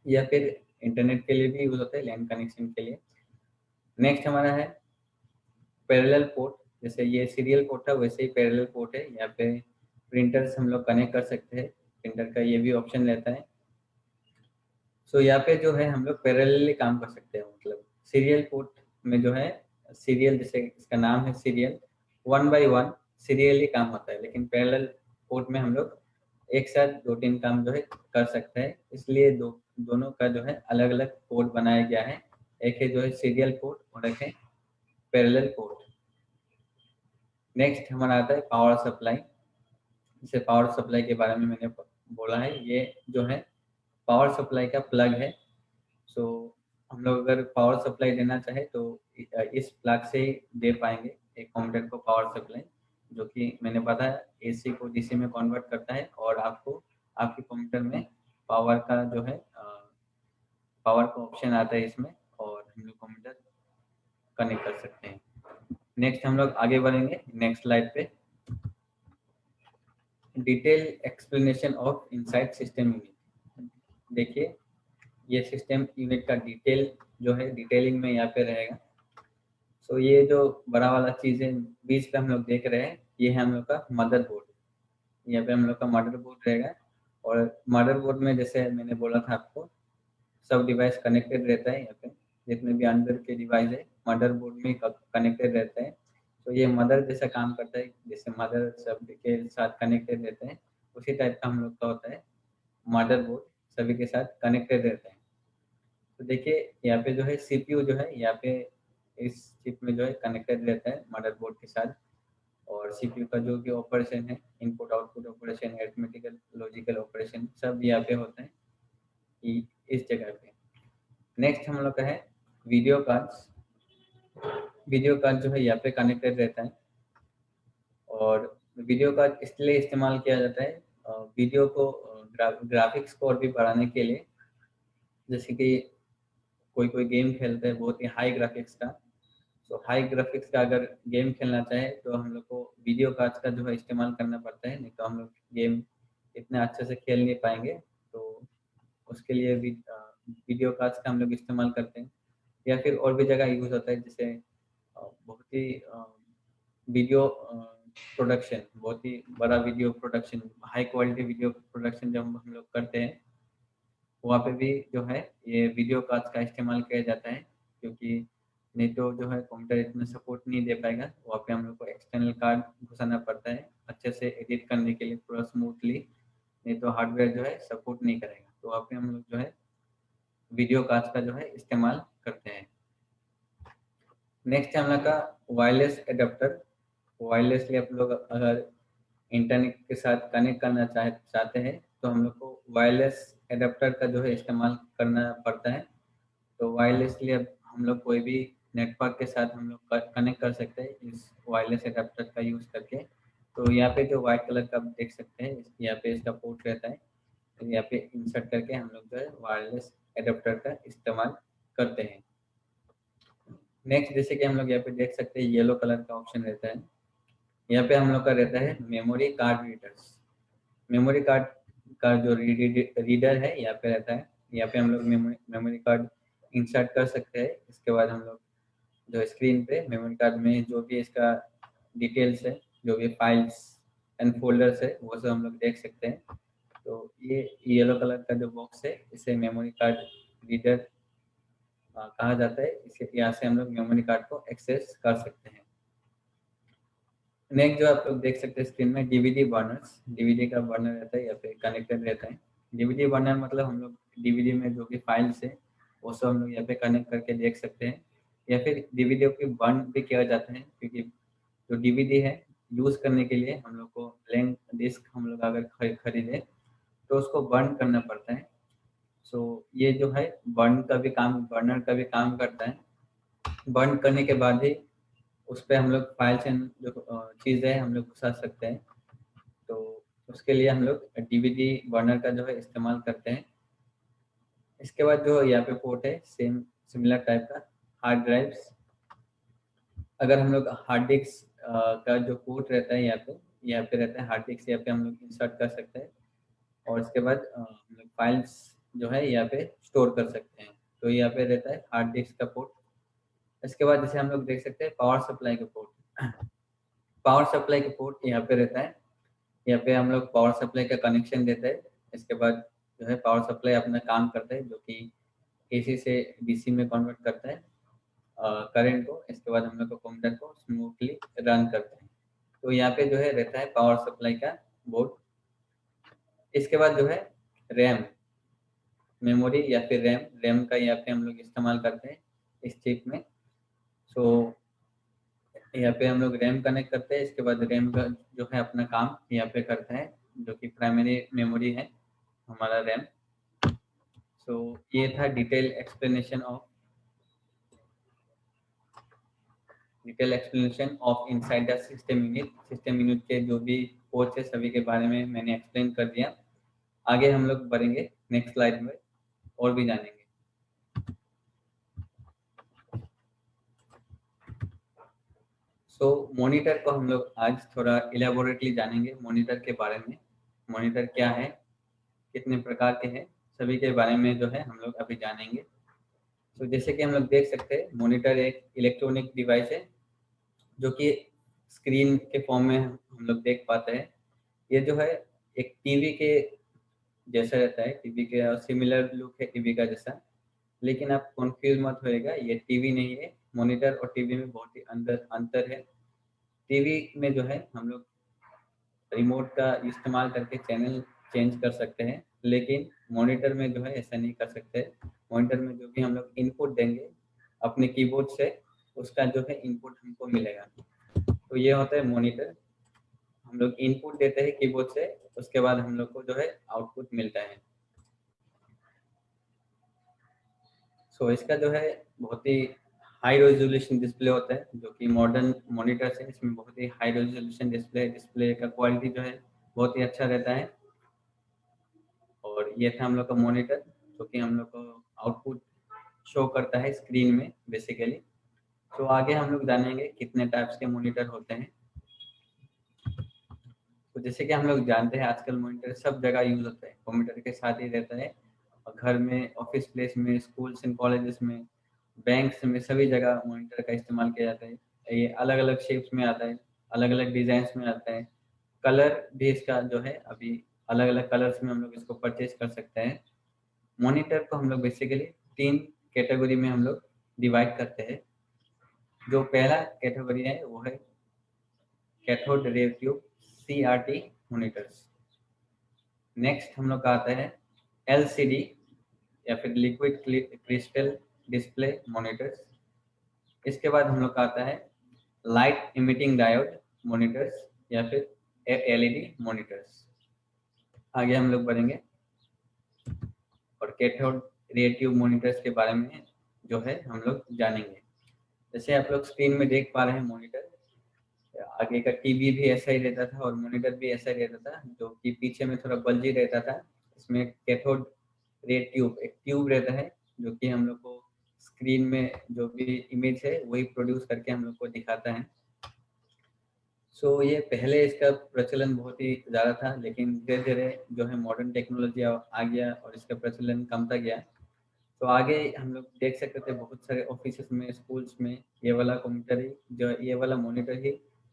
Speaker 1: या फिर इंटरनेट के लिए भी यूज़ होता है, लैन कनेक्शन के लिए। नेक्स्ट हमारा है पैरेलल पोर्ट। जैसे ये सीरियल पोर्ट है वैसे ही पैरेलल पोर्ट है। यहाँ पे प्रिंटर से हम लोग कनेक्ट कर सकते हैं, प्रिंटर का ये भी ऑप्शन रहता है। सो यहाँ पे जो है हम लोग पैरेलली काम कर सकते हैं, मतलब सीरियल पोर्ट में जो है सीरियल, जैसे इसका नाम है सीरियल, 1 बाई 1 सीरियली काम होता है, लेकिन पैरेलल पोर्ट में हम लोग एक साथ 2-3 काम जो है कर सकते हैं। इसलिए दोनों का जो है अलग अलग पोर्ट बनाया गया है। एक है जो है सीरियल पोर्ट और एक है पैरेलल पोर्ट। नेक्स्ट हमारा आता है पावर सप्लाई। जैसे पावर सप्लाई के बारे में मैंने बोला है, ये जो है पावर सप्लाई का प्लग है। सो हम लोग अगर पावर सप्लाई देना चाहे तो इस प्लग से ही दे पाएंगे एक कंप्यूटर को पावर सप्लाई, जो कि मैंने बताया एसी को डीसी में कन्वर्ट करता है और आपको आपके कंप्यूटर में पावर का जो है पावर का ऑप्शन आता है इसमें, और हम लोग कंप्यूटर कनेक्ट कर सकते हैं। नेक्स्ट हम लोग आगे बढ़ेंगे नेक्स्ट स्लाइड पे, detail explanation of inside system unit. देखिए ये सिस्टम यूनिट का डिटेल जो है डिटेलिंग में यहाँ पे रहेगा। सो ये जो बड़ा वाला चीज़ है बीच पे हम लोग देख रहे हैं, ये है हम लोग का मदरबोर्ड। यहाँ पे हम लोग का मदरबोर्ड रहेगा, और मदरबोर्ड में जैसे मैंने बोला था आपको सब डिवाइस कनेक्टेड रहता है। यहाँ पे जितने भी अंदर के डिवाइस है मदरबोर्ड में कनेक्टेड रहते हैं। तो ये मदर जैसा काम करता है, जैसे मदर सब के साथ कनेक्टेड रहते हैं, उसी टाइप का हम लोग का होता है मदरबोर्ड, सभी के साथ कनेक्टेड रहते हैं। तो देखिए यहाँ पे जो है सीपीयू जो है यहाँ पे इस चिप में जो है कनेक्टेड रहता है मदरबोर्ड के साथ, और सीपीयू का जो भी ऑपरेशन है, input output operation, arithmetical logical operation, सब यहाँ पे होते हैं इस जगह पे। नेक्स्ट हम लोग का है वीडियो कार्ड्स। वीडियो कार्ड जो है यहाँ पे कनेक्टेड रहता है, और वीडियो कार्ड इसलिए इस्तेमाल किया जाता है वीडियो को ग्राफिक्स को और भी बढ़ाने के लिए। जैसे कि कोई कोई गेम खेलते हैं बहुत ही हाई ग्राफिक्स का, तो हाई ग्राफिक्स का अगर गेम खेलना चाहे तो हम लोग को वीडियो कार्ड का जो है इस्तेमाल करना पड़ता है, नहीं तो हम लोग गेम इतना अच्छे से खेल नहीं पाएंगे। तो उसके लिए भी वीडियो कार्ड का हम लोग इस्तेमाल करते हैं, या फिर और भी जगह यूज होता है। जैसे बहुत ही वीडियो प्रोडक्शन, बहुत ही बड़ा video production, high quality video production जब हम लोग करते हैं, वहाँ पे भी जो है ये वीडियो कार्ड का इस्तेमाल किया जाता है, क्योंकि नहीं तो जो है कंप्यूटर इतना सपोर्ट नहीं दे पाएगा। वहाँ पे हम लोग को एक्सटर्नल कार्ड घुसाना पड़ता है अच्छे से एडिट करने के लिए पूरा स्मूथली, नहीं तो हार्डवेयर जो है सपोर्ट नहीं करेगा। तो वहाँ पे हम लोग जो है वीडियो कार्ड का जो है इस्तेमाल करते हैं। नेक्स्ट है हम लोग का वायरलेस एडाप्टर। वायरलेसली आप लोग अगर इंटरनेट के साथ कनेक्ट करना चाहते हैं तो हम लोग को वायरलेस एडाप्टर का जो है इस्तेमाल करना पड़ता है। तो वायरलेसली अब हम लोग कोई भी नेटवर्क के साथ हम लोग कनेक्ट कर सकते हैं इस वायरलेस एडाप्टर का यूज़ करके। तो यहाँ पे जो व्हाइट कलर का आप देख सकते हैं, यहाँ पे इसका पोर्ट रहता है, तो यहाँ पे इंसर्ट करके हम लोग जो है वायरलेस एडाप्टर का इस्तेमाल करते हैं। नेक्स्ट जैसे कि हम लोग यहाँ पे देख सकते हैं येलो कलर का ऑप्शन रहता है, यहाँ पे हम लोग का रहता है memory card readers. Memory card का जो रीडर है यहाँ पे रहता है, यहाँ पे हम लोग मेमोरी कार्ड इंसर्ट कर सकते हैं। इसके बाद हम लोग जो स्क्रीन पे मेमोरी कार्ड में जो भी इसका डिटेल्स है, जो भी फाइल्स एंड फोल्डर्स है, वो सब हम लोग देख सकते हैं। तो ये येलो कलर का जो बॉक्स है इसे मेमोरी कार्ड रीडर कहा जाता है। इसे यहाँ से हम लोग मेमोरी कार्ड को एक्सेस कर सकते हैं। नेक्स्ट जो आप लोग देख सकते हैं स्क्रीन में डीवीडी बर्नर्स। डीवीडी का बर्नर रहता है, या फिर कनेक्टेड रहता है। डीवीडी बर्नर मतलब हम लोग डीवीडी में जो भी फाइल्स है वो सब हम लोग यहाँ पे कनेक्ट करके देख सकते हैं, या फिर डीवीडी को बर्न भी किया जाता है, क्योंकि जो डीवीडी है यूज करने के लिए हम लोग को ब्लैंक डिस्क हम लोग अगर खरीदे तो उसको बर्न करना पड़ता है। सो ये जो है बर्नर का भी काम करता है। बर्न करने के बाद ही उस पर हम लोग फाइल्स एंड जो चीज़ें हैं हम लोग घुसा सकते हैं। तो उसके लिए हम लोग डीवीडी बर्नर का जो है इस्तेमाल करते हैं। इसके बाद जो यहाँ पे पोर्ट है सेम सिमिलर टाइप का हार्ड ड्राइव्स। अगर हम लोग हार्ड डिस्क का जो पोर्ट रहता है यहाँ पे रहता है हार्ड डिस्क, यहाँ पे हम लोग इंसर्ट कर सकते हैं और इसके बाद हम लोग फाइल्स जो है यहाँ पे स्टोर कर सकते हैं। तो यहाँ पे रहता है हार्ड डिस्क का पोर्ट। इसके बाद जैसे हम लोग देख सकते हैं पावर सप्लाई का पोर्ट। पावर सप्लाई का पोर्ट यहाँ पे रहता है, यहाँ पे हम लोग पावर सप्लाई का कनेक्शन देते हैं। इसके बाद जो है पावर सप्लाई अपना काम करता है, जो कि एसी से डीसी में कन्वर्ट करता है करंट को। इसके बाद हम लोग को कंप्यूटर को स्मूथली रन करते हैं। तो यहाँ पे जो है रहता है पावर सप्लाई का बोर्ड। इसके बाद जो है रैम मेमोरी या फिर रैम का यहाँ पे हम लोग इस्तेमाल करते हैं इस चिप में। सो यहाँ पे हम लोग रैम कनेक्ट करते हैं। इसके बाद रैम का जो है अपना काम यहाँ पे करता है, जो कि प्राइमरी मेमोरी है हमारा रैम। सो ये था detail explanation of inside the system unit. System unit के जो भी पोर्ट्स है सभी के बारे में मैंने एक्सप्लेन कर दिया। आगे हम लोग बढ़ेंगे नेक्स्ट स्लाइड में और भी जानेंगे। मॉनिटर को हम लोग आज थोड़ा इलेबोरेटली जानेंगे मॉनिटर के बारे में। मॉनिटर क्या है, कितने प्रकार के हैं, सभी के बारे में जो है हम लोग अभी जानेंगे। जैसे कि हम लोग देख सकते हैं मॉनिटर एक इलेक्ट्रॉनिक डिवाइस है जो कि स्क्रीन के फॉर्म में हम लोग देख पाते हैं। ये जो है एक टीवी के जैसा रहता है, टीवी के सिमिलर लुक है टीवी का जैसा, लेकिन आप कंफ्यूज मत होएगा, ये टीवी नहीं है। मॉनिटर और टीवी में बहुत ही अंतर है। टीवी में जो है हम लोग रिमोट का इस्तेमाल करके चैनल चेंज कर सकते हैं, लेकिन मॉनिटर में जो है ऐसा नहीं कर सकते। मॉनिटर में जो भी हम लोग इनपुट देंगे अपने कीबोर्ड से, उसका जो है इनपुट हमको मिलेगा। तो ये होता है मॉनिटर। हम लोग इनपुट देते हैं कीबोर्ड से, उसके बाद हम लोग को जो है आउटपुट मिलता है। इसका जो है बहुत ही हाई रेजोल्यूशन डिस्प्ले होता है, जो कि मॉडर्न मॉनिटर्स है इसमें बहुत ही हाई रेजोल्यूशन डिस्प्ले का क्वालिटी जो है बहुत ही अच्छा रहता है। और ये था हम लोग का मॉनिटर, जो कि हम लोग को आउटपुट शो करता है स्क्रीन में बेसिकली। तो आगे हम लोग जानेंगे कितने टाइप्स के मॉनिटर होते हैं। तो जैसे कि हम लोग जानते हैं आजकल मॉनिटर सब जगह यूज होता है, कंप्यूटर के साथ ही रहता है। और घर में, ऑफिस प्लेस में, स्कूल्स एंड कॉलेजेस में, बैंक्स में, सभी जगह मॉनिटर का इस्तेमाल किया जाता है। ये अलग अलग शेप्स में आता है, अलग अलग डिजाइन में आता है। कलर भी इसका जो है अभी अलग अलग कलर्स में हम लोग इसको परचेज कर सकते हैं। मॉनिटर को हम लोग बेसिकली 3 कैटेगरी में हम लोग डिवाइड करते हैं। जो पहला कैटेगरी है वो है cathode ray tube CRT monitors. Next हम लोग का आता है LCD या फिर लिक्विड क्रिस्टल डिस्प्ले मॉनिटर्स। इसके बाद हम लोग का आता है लाइट इमिटिंग डायोड मॉनिटर्स या फिर LED मॉनिटर्स। आगे हम लोग बढ़ेंगे और कैथोड रे ट्यूब मॉनिटर्स के बारे में जो है हम लोग जानेंगे। जैसे आप लोग स्क्रीन में देख पा रहे हैं मॉनिटर, आगे का टीवी भी ऐसा ही रहता था और मॉनिटर भी ऐसा ही रहता था, जो कि पीछे में थोड़ा बल्जी रहता था। इसमें कैथोड रे ट्यूब एक ट्यूब रहता है, जो कि हम लोग को स्क्रीन में जो भी इमेज है वही प्रोड्यूस करके हम लोग को दिखाता है। ये पहले इसका प्रचलन बहुत ही ज़्यादा था, लेकिन धीरे धीरे जो है मॉडर्न टेक्नोलॉजी आ गया और इसका प्रचलन कमता गया। तो आगे हम लोग देख सकते थे बहुत सारे ऑफिस में, स्कूल्स में ये वाला कंप्यूटर ही, जो ये वाला मॉनिटर ही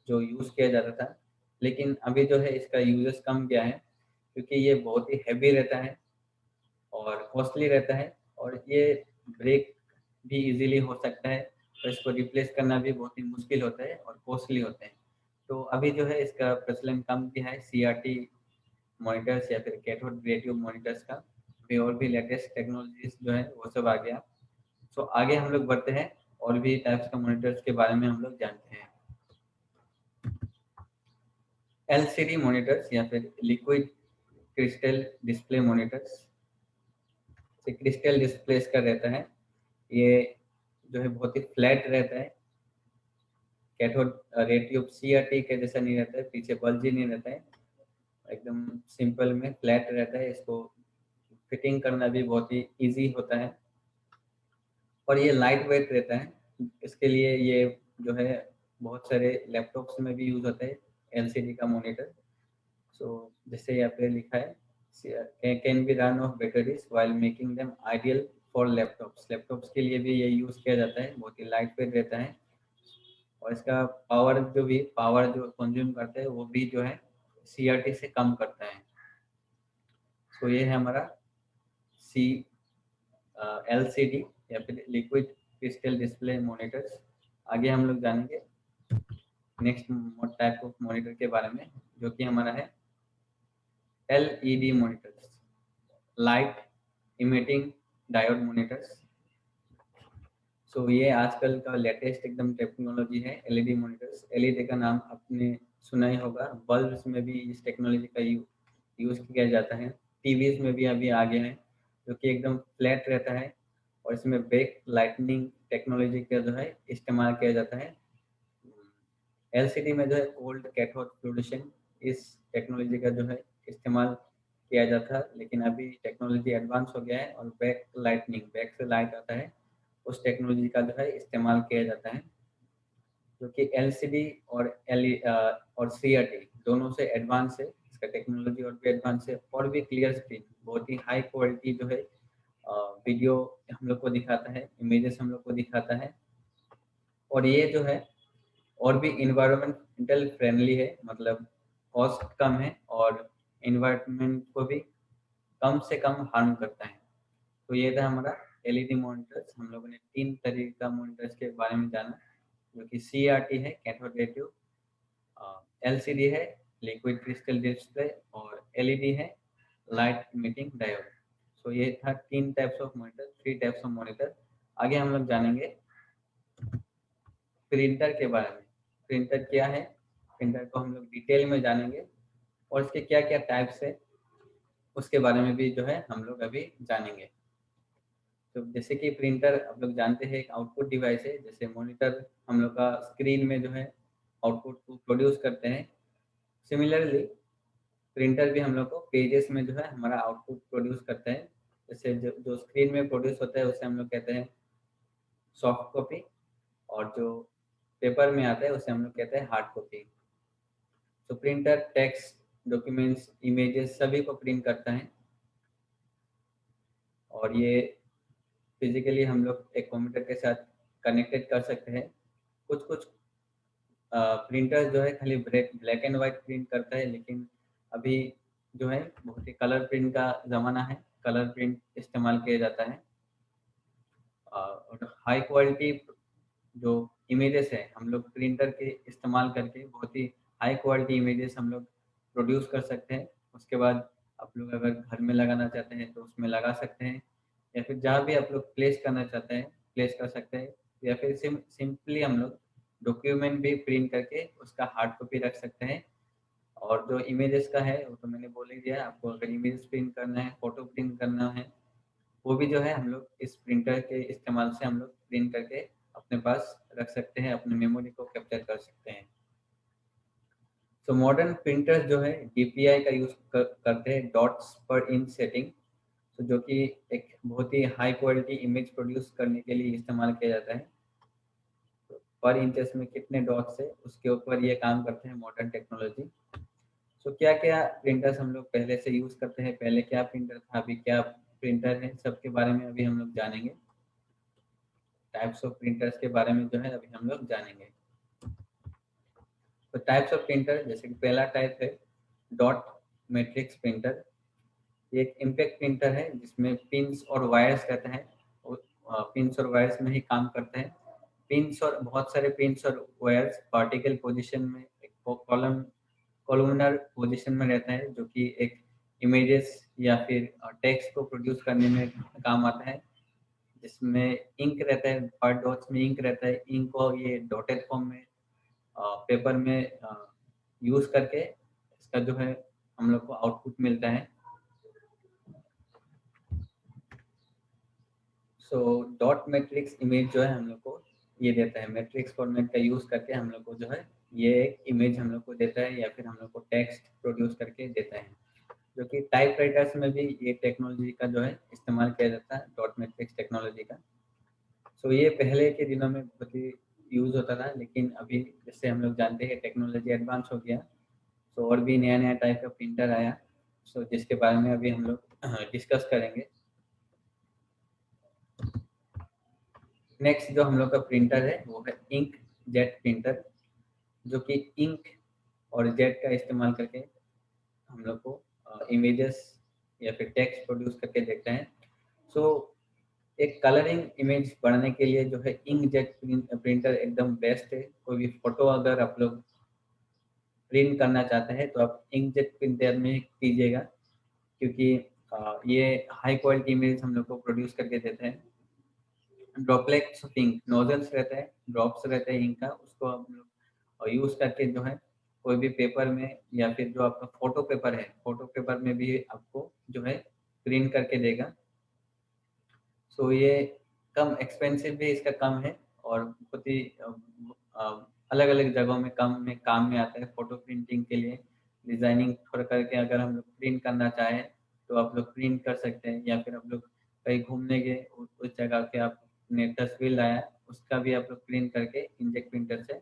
Speaker 1: जो यूज़ किया जाता था। लेकिन अभी जो है इसका यूजेस कम गया है, क्योंकि ये बहुत ही हैवी रहता है और कॉस्टली रहता है, और ये ब्रेक भी इजीली हो सकता है। तो इसको रिप्लेस करना भी बहुत ही मुश्किल होता है और कॉस्टली होता है। तो अभी जो है इसका प्रचलन कम किया है CRT मॉनिटर्स या फिर कैथोड रे ट्यूब मॉनिटर्स का। अभी और भी लेटेस्ट टेक्नोलॉजीज जो है वो सब आ गया। आगे हम लोग बढ़ते हैं और भी टाइप्स का मॉनिटर्स के बारे में हम लोग जानते हैं। LCD मॉनिटर्स या फिर liquid crystal display monitors. Crystal display इसका रहता है, ये जो है बहुत ही फ्लैट रहता है। कैथोड रे ट्यूब CRT के जैसा नहीं रहता है, पीछे बल्जी नहीं रहता है, एकदम सिंपल में फ्लैट रहता है। इसको फिटिंग करना भी बहुत ही ईजी होता है और ये लाइट वेट रहता है। इसके लिए ये जो है बहुत सारे लैपटॉप्स में भी यूज होता है एलसीडी का मॉनिटर। सो जैसे यहाँ पे लिखा है can be run of batteries while making them ideal for laptops. Laptops के लिए भी ये यूज किया जाता है, बहुत ही लाइट वेट रहता है और इसका पावर जो कंज्यूम करता है वो भी जो है सीआरटी से कम करता है। तो ये है हमारा सी एलसीडी या फिर लिक्विड क्रिस्टल डिस्प्ले मॉनिटर्स। आगे हम लोग जानेंगे नेक्स्ट टाइप ऑफ मॉनिटर के बारे में, जो कि हमारा है LED monitors, light emitting diode monitors. So ये आजकल का लेटेस्ट एकदम टेक्नोलॉजी है एलईडी मॉनिटर्स। एलईडी का नाम आपने सुना ही होगा, बल्ब्स में भी इस टेक्नोलॉजी का यूज किया जाता है। टीवीज में भी अभी आ गया है, जो कि एकदम फ्लैट रहता है और इसमें बैक लाइटनिंग टेक्नोलॉजी का जो है इस्तेमाल किया जाता है। एलसीडी में जो है कोल्ड कैथोड फ्लूडिशन इस टेक्नोलॉजी का जो है इस्तेमाल किया जाता है, लेकिन अभी टेक्नोलॉजी एडवांस हो गया है और बैक लाइटनिंग, बैक से लाइट आता है, उस टेक्नोलॉजी का जो है इस्तेमाल किया जाता है, जो कि एलसीडी और सीआरटी दोनों से एडवांस है। इसका टेक्नोलॉजी और भी एडवांस है और भी क्लियर स्क्रीन, बहुत ही हाई क्वालिटी जो है वीडियो हम लोग को दिखाता है, इमेजेस हम लोग को दिखाता है। और ये जो है और भी इन्वायरमेंटल फ्रेंडली है, मतलब कॉस्ट कम है और इन्वायरमेंट को भी कम से कम हार्म करता है। तो ये था हमारा एलईडी मॉनिटर्स। हम लोगों ने 3 तरीके का मॉनिटर्स के बारे में जाना, जो कि सीआरटी है कैथोड रे ट्यूब, एलसीडी है लिक्विड क्रिस्टल डिस्प्ले और एलईडी है लाइट इमिटिंग डायोड। सो ये था 3 types of monitor, 3 types of monitor. आगे हम लोग जानेंगे प्रिंटर के बारे में। प्रिंटर क्या है, प्रिंटर को हम लोग डिटेल में जानेंगे और इसके क्या क्या टाइप्स है उसके बारे में भी जो है हम लोग अभी जानेंगे। तो जैसे कि प्रिंटर आप लोग जानते हैं एक आउटपुट डिवाइस है, जैसे मॉनिटर हम लोग का स्क्रीन में जो है आउटपुट को प्रोड्यूस करते हैं, सिमिलरली प्रिंटर भी हम लोग को पेजेस में जो है हमारा आउटपुट प्रोड्यूस करते हैं। जैसे जो स्क्रीन में प्रोड्यूस होता है उसे हम लोग कहते हैं सॉफ्ट कॉपी और जो पेपर में आता है उसे हम लोग कहते हैं हार्ड कॉपी। तो प्रिंटर टेक्स्ट, डॉक्यूमेंट्स, इमेजेस सभी को प्रिंट करता है और ये फिजिकली हम लोग एक कंप्यूटर के साथ कनेक्टेड कर सकते हैं। कुछ कुछ प्रिंटर जो है खाली ब्लैक एंड वाइट प्रिंट करता है, लेकिन अभी जो है बहुत ही कलर प्रिंट का ज़माना है, कलर प्रिंट इस्तेमाल किया जाता है। और हाई क्वालिटी जो इमेजेस है हम लोग प्रिंटर के इस्तेमाल करके बहुत ही हाई क्वालिटी इमेजेस हम लोग प्रोड्यूस कर सकते हैं। उसके बाद आप लोग अगर घर में लगाना चाहते हैं तो उसमें लगा सकते हैं, या फिर जहाँ भी आप लोग प्लेस करना चाहते हैं प्लेस कर सकते हैं, या फिर सिंपली हम लोग डॉक्यूमेंट भी प्रिंट करके उसका हार्ड कॉपी रख सकते हैं। और जो इमेजेस का है वो तो मैंने बोल ही दिया, आपको अगर इमेज प्रिंट करना है, फोटो प्रिंट करना है, वो भी जो है हम लोग इस प्रिंटर के इस्तेमाल से हम लोग प्रिंट करके अपने पास रख सकते हैं, अपने मेमोरी को कैप्चर कर सकते हैं। तो मॉडर्न प्रिंटर्स जो है डीपीआई का यूज करते हैं, डॉट्स पर इंच सेटिंग, तो जो कि एक बहुत ही हाई क्वालिटी इमेज प्रोड्यूस करने के लिए इस्तेमाल किया जाता है। तो पर इंचेस में कितने डॉट्स है उसके ऊपर ये काम करते हैं मॉडर्न टेक्नोलॉजी। तो क्या क्या प्रिंटर्स हम लोग पहले से यूज करते हैं, पहले क्या प्रिंटर था अभी क्या प्रिंटर है, सबके बारे में अभी हम लोग जानेंगे। टाइप्स ऑफ प्रिंटर्स के बारे में जो है अभी हम लोग जानेंगे। तो टाइप्स ऑफ प्रिंटर, जैसे कि पहला टाइप है डॉट मैट्रिक्स प्रिंटर। ये एक इम्पैक्ट प्रिंटर है जिसमें पिंस और वायर्स रहते हैं, पिंस और वायर्स में ही काम करते हैं। पिंस और बहुत सारे पिंस और वायर्स पार्टिकल पोजीशन में एक कॉलमनर पोजीशन में रहता है, जो कि एक इमेजेस या फिर टेक्स्ट को प्रोड्यूस करने में काम आता है। जिसमें इंक रहता है, हर डॉट्स में इंक रहता है, इंक को ये डॉटेड फॉर्म में पेपर में यूज करके इसका जो है हम लोग को आउटपुट मिलता है। सो डॉट मैट्रिक्स इमेज जो है हम लोग को ये देता है, मैट्रिक्स फॉर्मेट का यूज करके हम लोग को जो है ये एक इमेज हम लोग को देता है या फिर हम लोग को टेक्स्ट प्रोड्यूस करके देता है। जो कि टाइप राइटर्स में भी ये टेक्नोलॉजी का जो है इस्तेमाल किया जाता है, डॉट मैट्रिक्स टेक्नोलॉजी का। सो ये पहले के दिनों में बहुत ही यूज़ होता था, लेकिन अभी जैसे हम लोग जानते हैं टेक्नोलॉजी एडवांस हो गया, सो और भी नया नया टाइप का प्रिंटर आया, सो जिसके बारे में अभी हम लोग डिस्कस करेंगे। नेक्स्ट जो हम लोग का प्रिंटर है वो है इंक जेट प्रिंटर, जो कि इंक और जेट का इस्तेमाल करके हम लोग को इमेजेस या फिर टेक्स्ट प्रोड्यूस करके देखते हैं। सो एक कलरिंग इमेज बनाने के लिए जो है इंक जेट प्रिंटर एकदम बेस्ट है। कोई भी फोटो अगर आप लोग प्रिंट करना चाहते हैं तो आप इंक जेट प्रिंटर में कीजिएगा, क्योंकि ये हाई क्वालिटी इमेज हम लोग को प्रोड्यूस करके देते हैं। ड्रॉपलेट्स ऑफ इंक, नोजल्स रहता है, ड्रॉप्स रहते हैं इंक का, उसको हम लोग यूज करके जो है कोई भी पेपर में या फिर जो आपका फोटो पेपर है, फोटो पेपर में भी आपको जो है प्रिंट करके देगा। सो ये कम एक्सपेंसिव भी इसका कम है और बहुत ही अलग अलग जगहों में काम में आता है। फोटो प्रिंटिंग के लिए डिजाइनिंग थोड़ा करके अगर हम लोग प्रिंट करना चाहें तो आप लोग प्रिंट कर सकते हैं, या फिर आप लोग कहीं घूमने गए उस जगह के आपने तस्वीर लाया, उसका भी आप लोग प्रिंट करके इंजेक्ट प्रिंटर से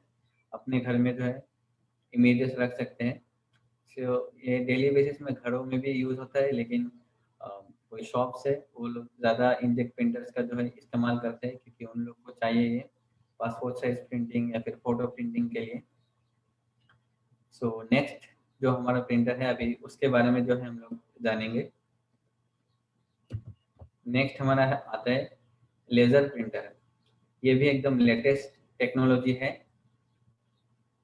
Speaker 1: अपने घर में जो है इमेजेस रख सकते हैं। सो ये डेली बेसिस में घरों में भी यूज़ होता है, लेकिन कोई शॉप्स है वो लोग ज़्यादा इंजेक्ट प्रिंटर्स का जो है इस्तेमाल करते हैं, क्योंकि उन लोग को चाहिए ये पासपोर्ट साइज प्रिंटिंग या फिर फोटो प्रिंटिंग के लिए। सो नेक्स्ट जो हमारा प्रिंटर है अभी उसके बारे में जो है हम लोग जानेंगे। नेक्स्ट हमारा आता है लेज़र प्रिंटर। ये भी एकदम लेटेस्ट टेक्नोलॉजी है।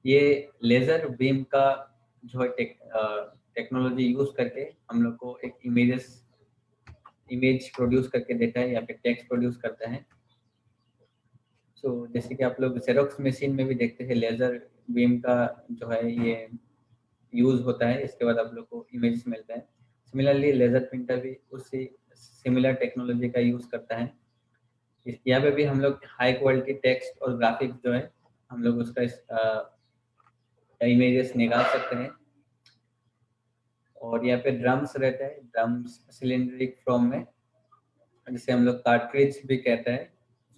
Speaker 1: ये लेज़र बीम का जो है टेक्नोलॉजी यूज़ करके हम लोग को एक इमेज प्रोड्यूस करके देता है या फिर टेक्स्ट प्रोड्यूस करता है। सो जैसे कि आप लोग जेरोक्स मशीन में भी देखते हैं लेज़र बीम का जो है ये यूज़ होता है, इसके बाद आप लोग को इमेज मिलता है। सिमिलरली लेज़र प्रिंटर भी उसी सिमिलर टेक्नोलॉजी का यूज़ करता है। यहाँ पे भी हम लोग हाई क्वालिटी टेक्स्ट और ग्राफिक्स जो है हम लोग उसका इमेजेस निकाल सकते हैं। और यहाँ पे ड्रम्स रहता है, ड्रम्स सिलेंड्रिक फॉर्म में, जिसे हम लोग कार्ट्रिज भी कहते हैं।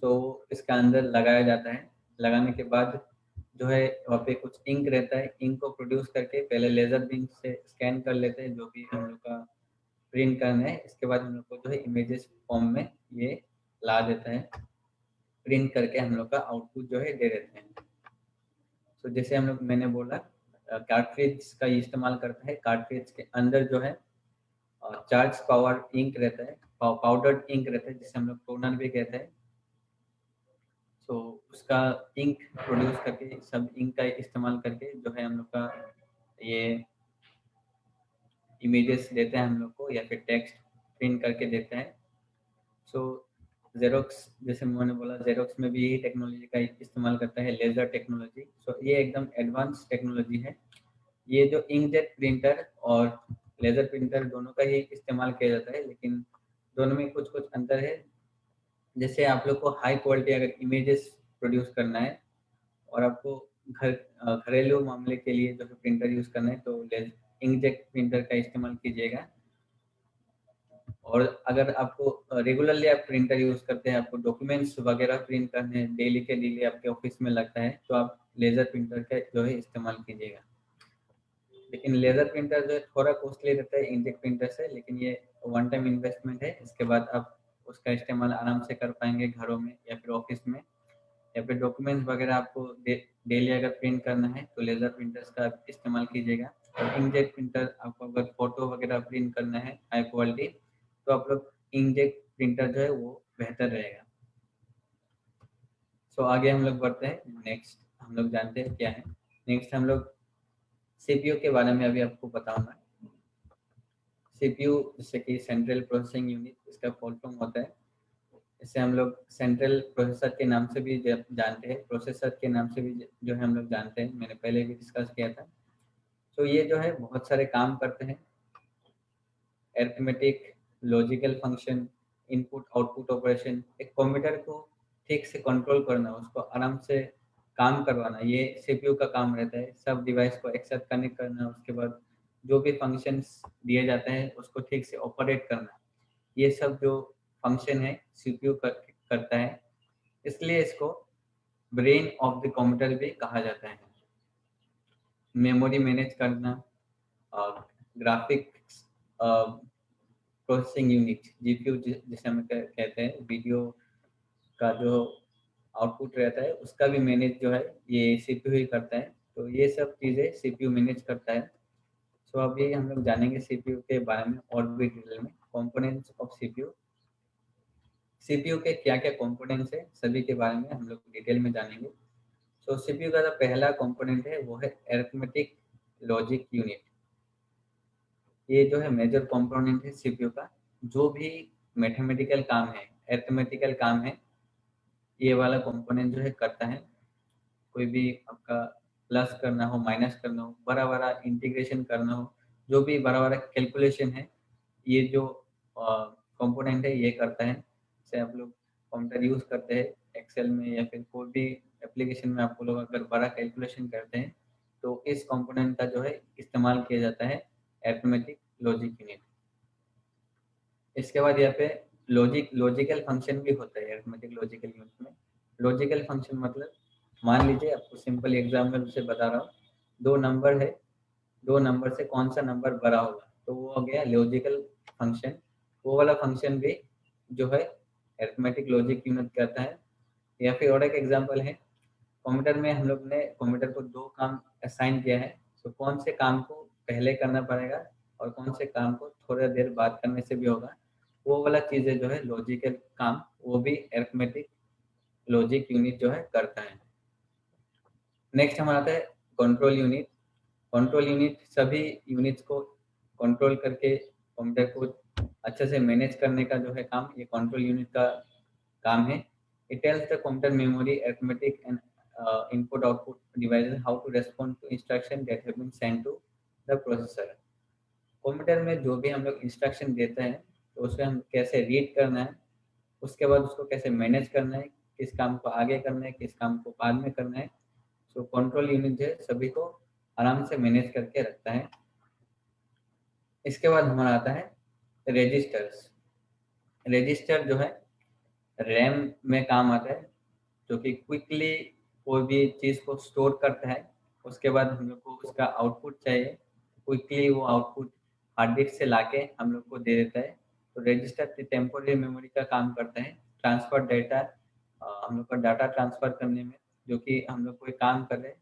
Speaker 1: सो इसका अंदर लगाया जाता है, लगाने के बाद जो है वहाँ पे कुछ इंक रहता है, इंक को प्रोड्यूस करके पहले लेजर बीम से स्कैन कर लेते हैं जो भी हम लोग का प्रिंट करना है। इसके बाद हम लोग को जो है इमेजेस फॉर्म में ये ला देता है, प्रिंट करके हम लोग का आउटपुट जो है दे देते हैं। तो जैसे हम लोग मैंने बोला कार्ट्रिज का इस्तेमाल करता है। कार्ट्रिज के अंदर जो है चार्ज पावर इंक रहता है, पाउडर्ड इंक रहता है, जिसे हम लोग टोनर भी कहते हैं। सो उसका इंक प्रोड्यूस करके, सब इंक का इस्तेमाल करके जो है हम लोग का ये इमेजेस देते हैं हम लोग को, या फिर टेक्स्ट प्रिंट करके देते हैं। सो जेरोक्स, जैसे मैंने बोला जेरोक्स में भी यही टेक्नोलॉजी का इस्तेमाल करता है, लेजर टेक्नोलॉजी। सो ये एकदम एडवांस टेक्नोलॉजी है। ये जो इंकजेट प्रिंटर और लेजर प्रिंटर दोनों का ही इस्तेमाल किया जाता है, लेकिन दोनों में कुछ कुछ अंतर है। जैसे आप लोग को हाई क्वालिटी अगर इमेजेस प्रोड्यूस करना है और आपको घरेलू मामले के लिए जो है प्रिंटर यूज करना है, तो इंकजेट प्रिंटर का इस्तेमाल कीजिएगा। और अगर आपको रेगुलरली आप प्रिंटर यूज करते हैं, आपको डॉक्यूमेंट्स वगैरह प्रिंट करने हैं डेली के लिए आपके ऑफिस में लगता है, तो आप लेजर प्रिंटर का जो है इस्तेमाल कीजिएगा। लेकिन लेजर प्रिंटर जो है थोड़ा कॉस्टली रहता है इंजेक्ट प्रिंटर से, लेकिन ये वन टाइम इन्वेस्टमेंट है। इसके बाद आप उसका इस्तेमाल आराम से कर पाएंगे घरों में या फिर ऑफिस में, या फिर डॉक्यूमेंट्स वगैरह आपको डेली अगर प्रिंट करना है तो लेजर प्रिंटर्स का इस्तेमाल कीजिएगा। और इंकजेट प्रिंटर आपको अगर फोटो वगैरह प्रिंट करना है हाई क्वालिटी, तो आप लोग इंकजेट प्रिंटर जो है वो बेहतर रहेगा। सो आगे हम लोग बढ़ते हैं। नेक्स्ट हम लोग जानते हैं क्या है। नेक्स्ट हम लोग सीपीयू के बारे में अभी आपको बताऊंगा। सीपीयू जैसे कि सेंट्रल प्रोसेसिंग यूनिट, इसका फुल फॉर्म होता है। इसे हम लोग सेंट्रल प्रोसेसर के नाम से भी जानते हैं, प्रोसेसर के नाम से भी जो है हम लोग जानते हैं, मैंने पहले भी डिस्कस किया था। तो ये जो है बहुत सारे काम करते हैं, arithmetic, logical function, input output operation. एक कंप्यूटर को ठीक से कंट्रोल करना, उसको आराम से काम करवाना, ये सीपीयू का काम रहता है। सब डिवाइस को एक साथ कनेक्ट करना, उसके बाद जो भी फंक्शंस दिए जाते हैं उसको ठीक से ऑपरेट करना, ये सब जो फंक्शन है सीपीयू करता है, इसलिए इसको ब्रेन ऑफ द कंप्यूटर भी कहा जाता है। मेमोरी मैनेज करना, ग्राफिक्स प्रोसेसिंग यूनिट जीपीयू जिसे हम कहते हैं, वीडियो का जो आउटपुट रहता है उसका भी मैनेज जो है ये सीपीयू ही करता है। तो ये सब चीज़ें सीपीयू मैनेज करता है। सो अभी हम लोग जानेंगे सीपीयू के बारे में और भी डिटेल में। कंपोनेंट्स ऑफ सीपीयू, सीपीयू के क्या क्या कंपोनेंट्स है सभी के बारे में हम लोग डिटेल में जानेंगे। सो सीपीयू का जो पहला कंपोनेंट है वो है अरिथमेटिक लॉजिक यूनिट। ये जो है मेजर कंपोनेंट है सीपीयू का। जो भी मैथमेटिकल काम है, अरिथमेटिकल काम है, ये वाला कंपोनेंट जो है करता है। कोई भी आपका प्लस करना हो, माइनस करना हो, बड़ा बड़ा इंटीग्रेशन करना हो, जो भी बड़ा बड़ा कैलकुलेशन है, ये जो कंपोनेंट है ये करता है। जैसे आप लोग कंप्यूटर यूज़ करते हैं एक्सेल में या फिर कोई भी एप्लीकेशन में, आपको लोग अगर बड़ा कैलकुलेशन करते हैं तो इस कंपोनेंट का जो है इस्तेमाल किया जाता है, अरिथमेटिक लॉजिक यूनिट। इसके बाद यहाँ पे लॉजिकल फंक्शन भी होता है अरिथमेटिक लॉजिकल यूनिट में। लॉजिकल फंक्शन मतलब, मान लीजिए आपको सिंपल एग्जाम्पल से बता रहा हूँ, दो नंबर है, दो नंबर से कौन सा नंबर बड़ा होगा, तो वो हो गया लॉजिकल फंक्शन। वो वाला फंक्शन भी जो है अरिथमेटिक लॉजिक यूनिट करता है। या फिर और एक एग्जांपल है, कंप्यूटर में हम लोग ने कंप्यूटर को दो काम असाइन किया है, तो कौन से काम को पहले करना पड़ेगा और कौन से काम को थोड़ा देर बाद करने से भी होगा, वो वाला चीज़ें जो है लॉजिकल काम, वो भी अरिथमेटिक लॉजिक यूनिट जो है करता है। नेक्स्ट हमारा आता है कंट्रोल यूनिट। कंट्रोल यूनिट सभी यूनिट्स को कंट्रोल करके कंप्यूटर को अच्छे से मैनेज करने का जो है काम, ये कंट्रोल यूनिट का काम है। It tells the computer memory, arithmetic and input output devices how to respond to instruction that have been sent to the processor. Computer में जो भी हम लोग इंस्ट्रक्शन देते हैं तो उसमें हम कैसे रीड करना है, उसके बाद उसको कैसे मैनेज करना है, किस काम को आगे करना है, किस काम को बाद में करना है। सो कंट्रोल यूनिट जो है सभी को आराम से मैनेज करके रखता है। इसके बाद हमारा आता है रजिस्टर्स। रजिस्टर जो है रैम में काम आता है, जो कि क्विकली कोई भी चीज़ को स्टोर करता है। उसके बाद हम लोग को उसका आउटपुट चाहिए, क्विकली वो आउटपुट हार्ड डिस्क से लाके हम लोग को दे देता है। तो रजिस्टर टेम्पोररी मेमोरी का काम करता है, ट्रांसफर डेटा, हम लोग का डाटा ट्रांसफर करने में। जो कि हम लोग कोई काम कर रहे हैं,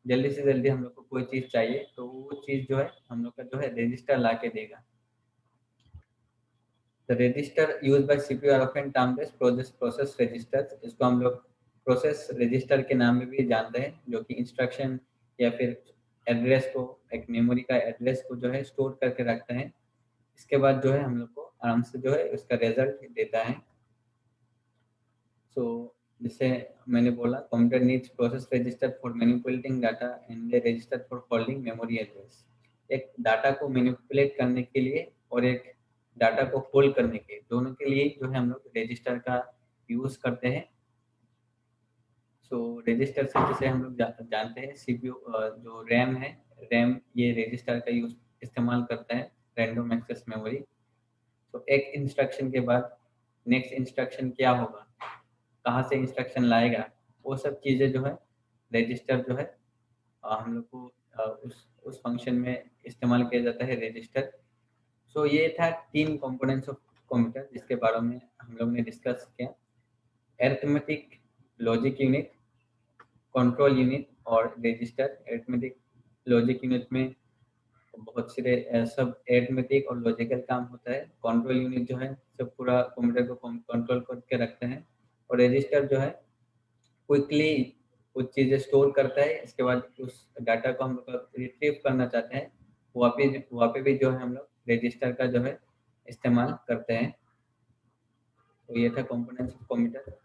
Speaker 1: जल्दी से जल्दी हम लोग को कोई चीज़ चाहिए, तो वो चीज़ जो है हम लोग का जो है रजिस्टर ला के देगा। The register use by CPU are often termed as process registers. इसको हम लोग प्रोसेस रजिस्टर के नाम में भी जानते हैं, जो कि इंस्ट्रक्शन या फिर एड्रेस को, एक मेमोरी का एड्रेस को जो है स्टोर करके रखते हैं। इसके बाद जो है हम लोग को आराम से जो है उसका रिजल्ट देता है। सो जैसे मैंने बोला, computer needs process register for manipulating data and register for holding memory address. एक डाटा को मैनिपुलेट करने के लिए और एक डाटा को होल्ड करने के, दोनों के लिए जो है हम लोग रजिस्टर का यूज करते हैं। सो रजिस्टर से जैसे हम लोग जानते हैं, सीपीयू जो रैम है, रैम ये रजिस्टर का यूज इस्तेमाल करता है, रैंडम एक्सेस मेमोरी। तो एक इंस्ट्रक्शन के बाद नेक्स्ट इंस्ट्रक्शन क्या होगा, कहाँ से इंस्ट्रक्शन लाएगा, वो सब चीज़ें जो है रजिस्टर जो है हम लोग को उस फंक्शन में इस्तेमाल किया जाता है, रजिस्टर। सो ये था तीन कंपोनेंट्स ऑफ कंप्यूटर जिसके बारे में हम लोग ने डिस्कस किया, arithmetic logic unit, control unit और रजिस्टर। अरिथमेटिक लॉजिक यूनिट में बहुत सारे सब अरिथमेटिक और लॉजिकल काम होता है। कंट्रोल यूनिट जो है सब पूरा कंप्यूटर को कंट्रोल करके रखते हैं। और रजिस्टर जो है क्विकली कुछ चीज़ें स्टोर करता है, इसके बाद उस डाटा को हम लोग रिट्रीव करना चाहते हैं, वहाँ पे भी जो है हम लोग रजिस्टर का जो है इस्तेमाल करते हैं। तो ये था कंपोनेंट्स ऑफ कंप्यूटर।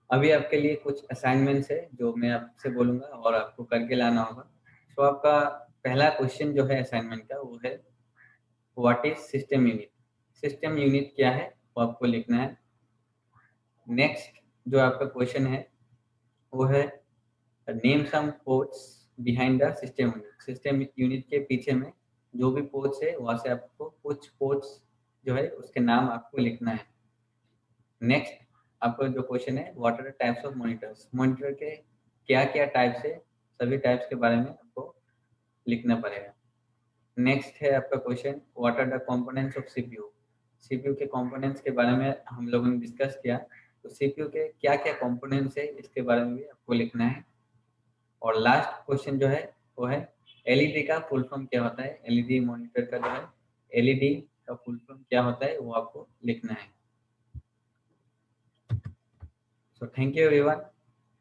Speaker 1: अभी आपके लिए कुछ असाइनमेंट्स है जो मैं आपसे बोलूँगा और आपको करके लाना होगा। तो आपका पहला क्वेश्चन जो है असाइनमेंट का वो है, what is system unit. System unit क्या है वो आपको लिखना है। नेक्स्ट जो आपका क्वेश्चन है वो है name some codes behind the system unit, system unit के पीछे में जो भी पोर्ट्स है वहां से आपको कुछ पोर्ट्स जो है उसके नाम आपको लिखना है। नेक्स्ट आपका जो क्वेश्चन है, what are the types of monitors, monitor के क्या क्या टाइप्स है, सभी टाइप्स के बारे में आपको लिखना पड़ेगा। नेक्स्ट है आपका question, what are the components of CPU, CPU के कंपोनेंट्स के बारे में हम लोगों ने डिस्कस किया, तो सीपीयू के क्या क्या कंपोनेंट्स है इसके बारे में भी आपको लिखना है। और लास्ट क्वेश्चन जो है वो है एलईडी का फुल फॉर्म क्या होता है, एलईडी मॉनिटर का जो है एलईडी का फुल फॉर्म क्या होता है वो आपको लिखना है। सो thank you everyone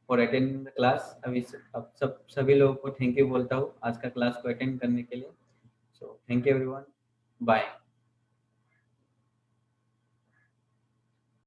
Speaker 1: for attending the class. अब सभी लोगों को थैंक यू बोलता हूँ आज का क्लास को अटेंड करने के लिए। So thank you everyone, bye.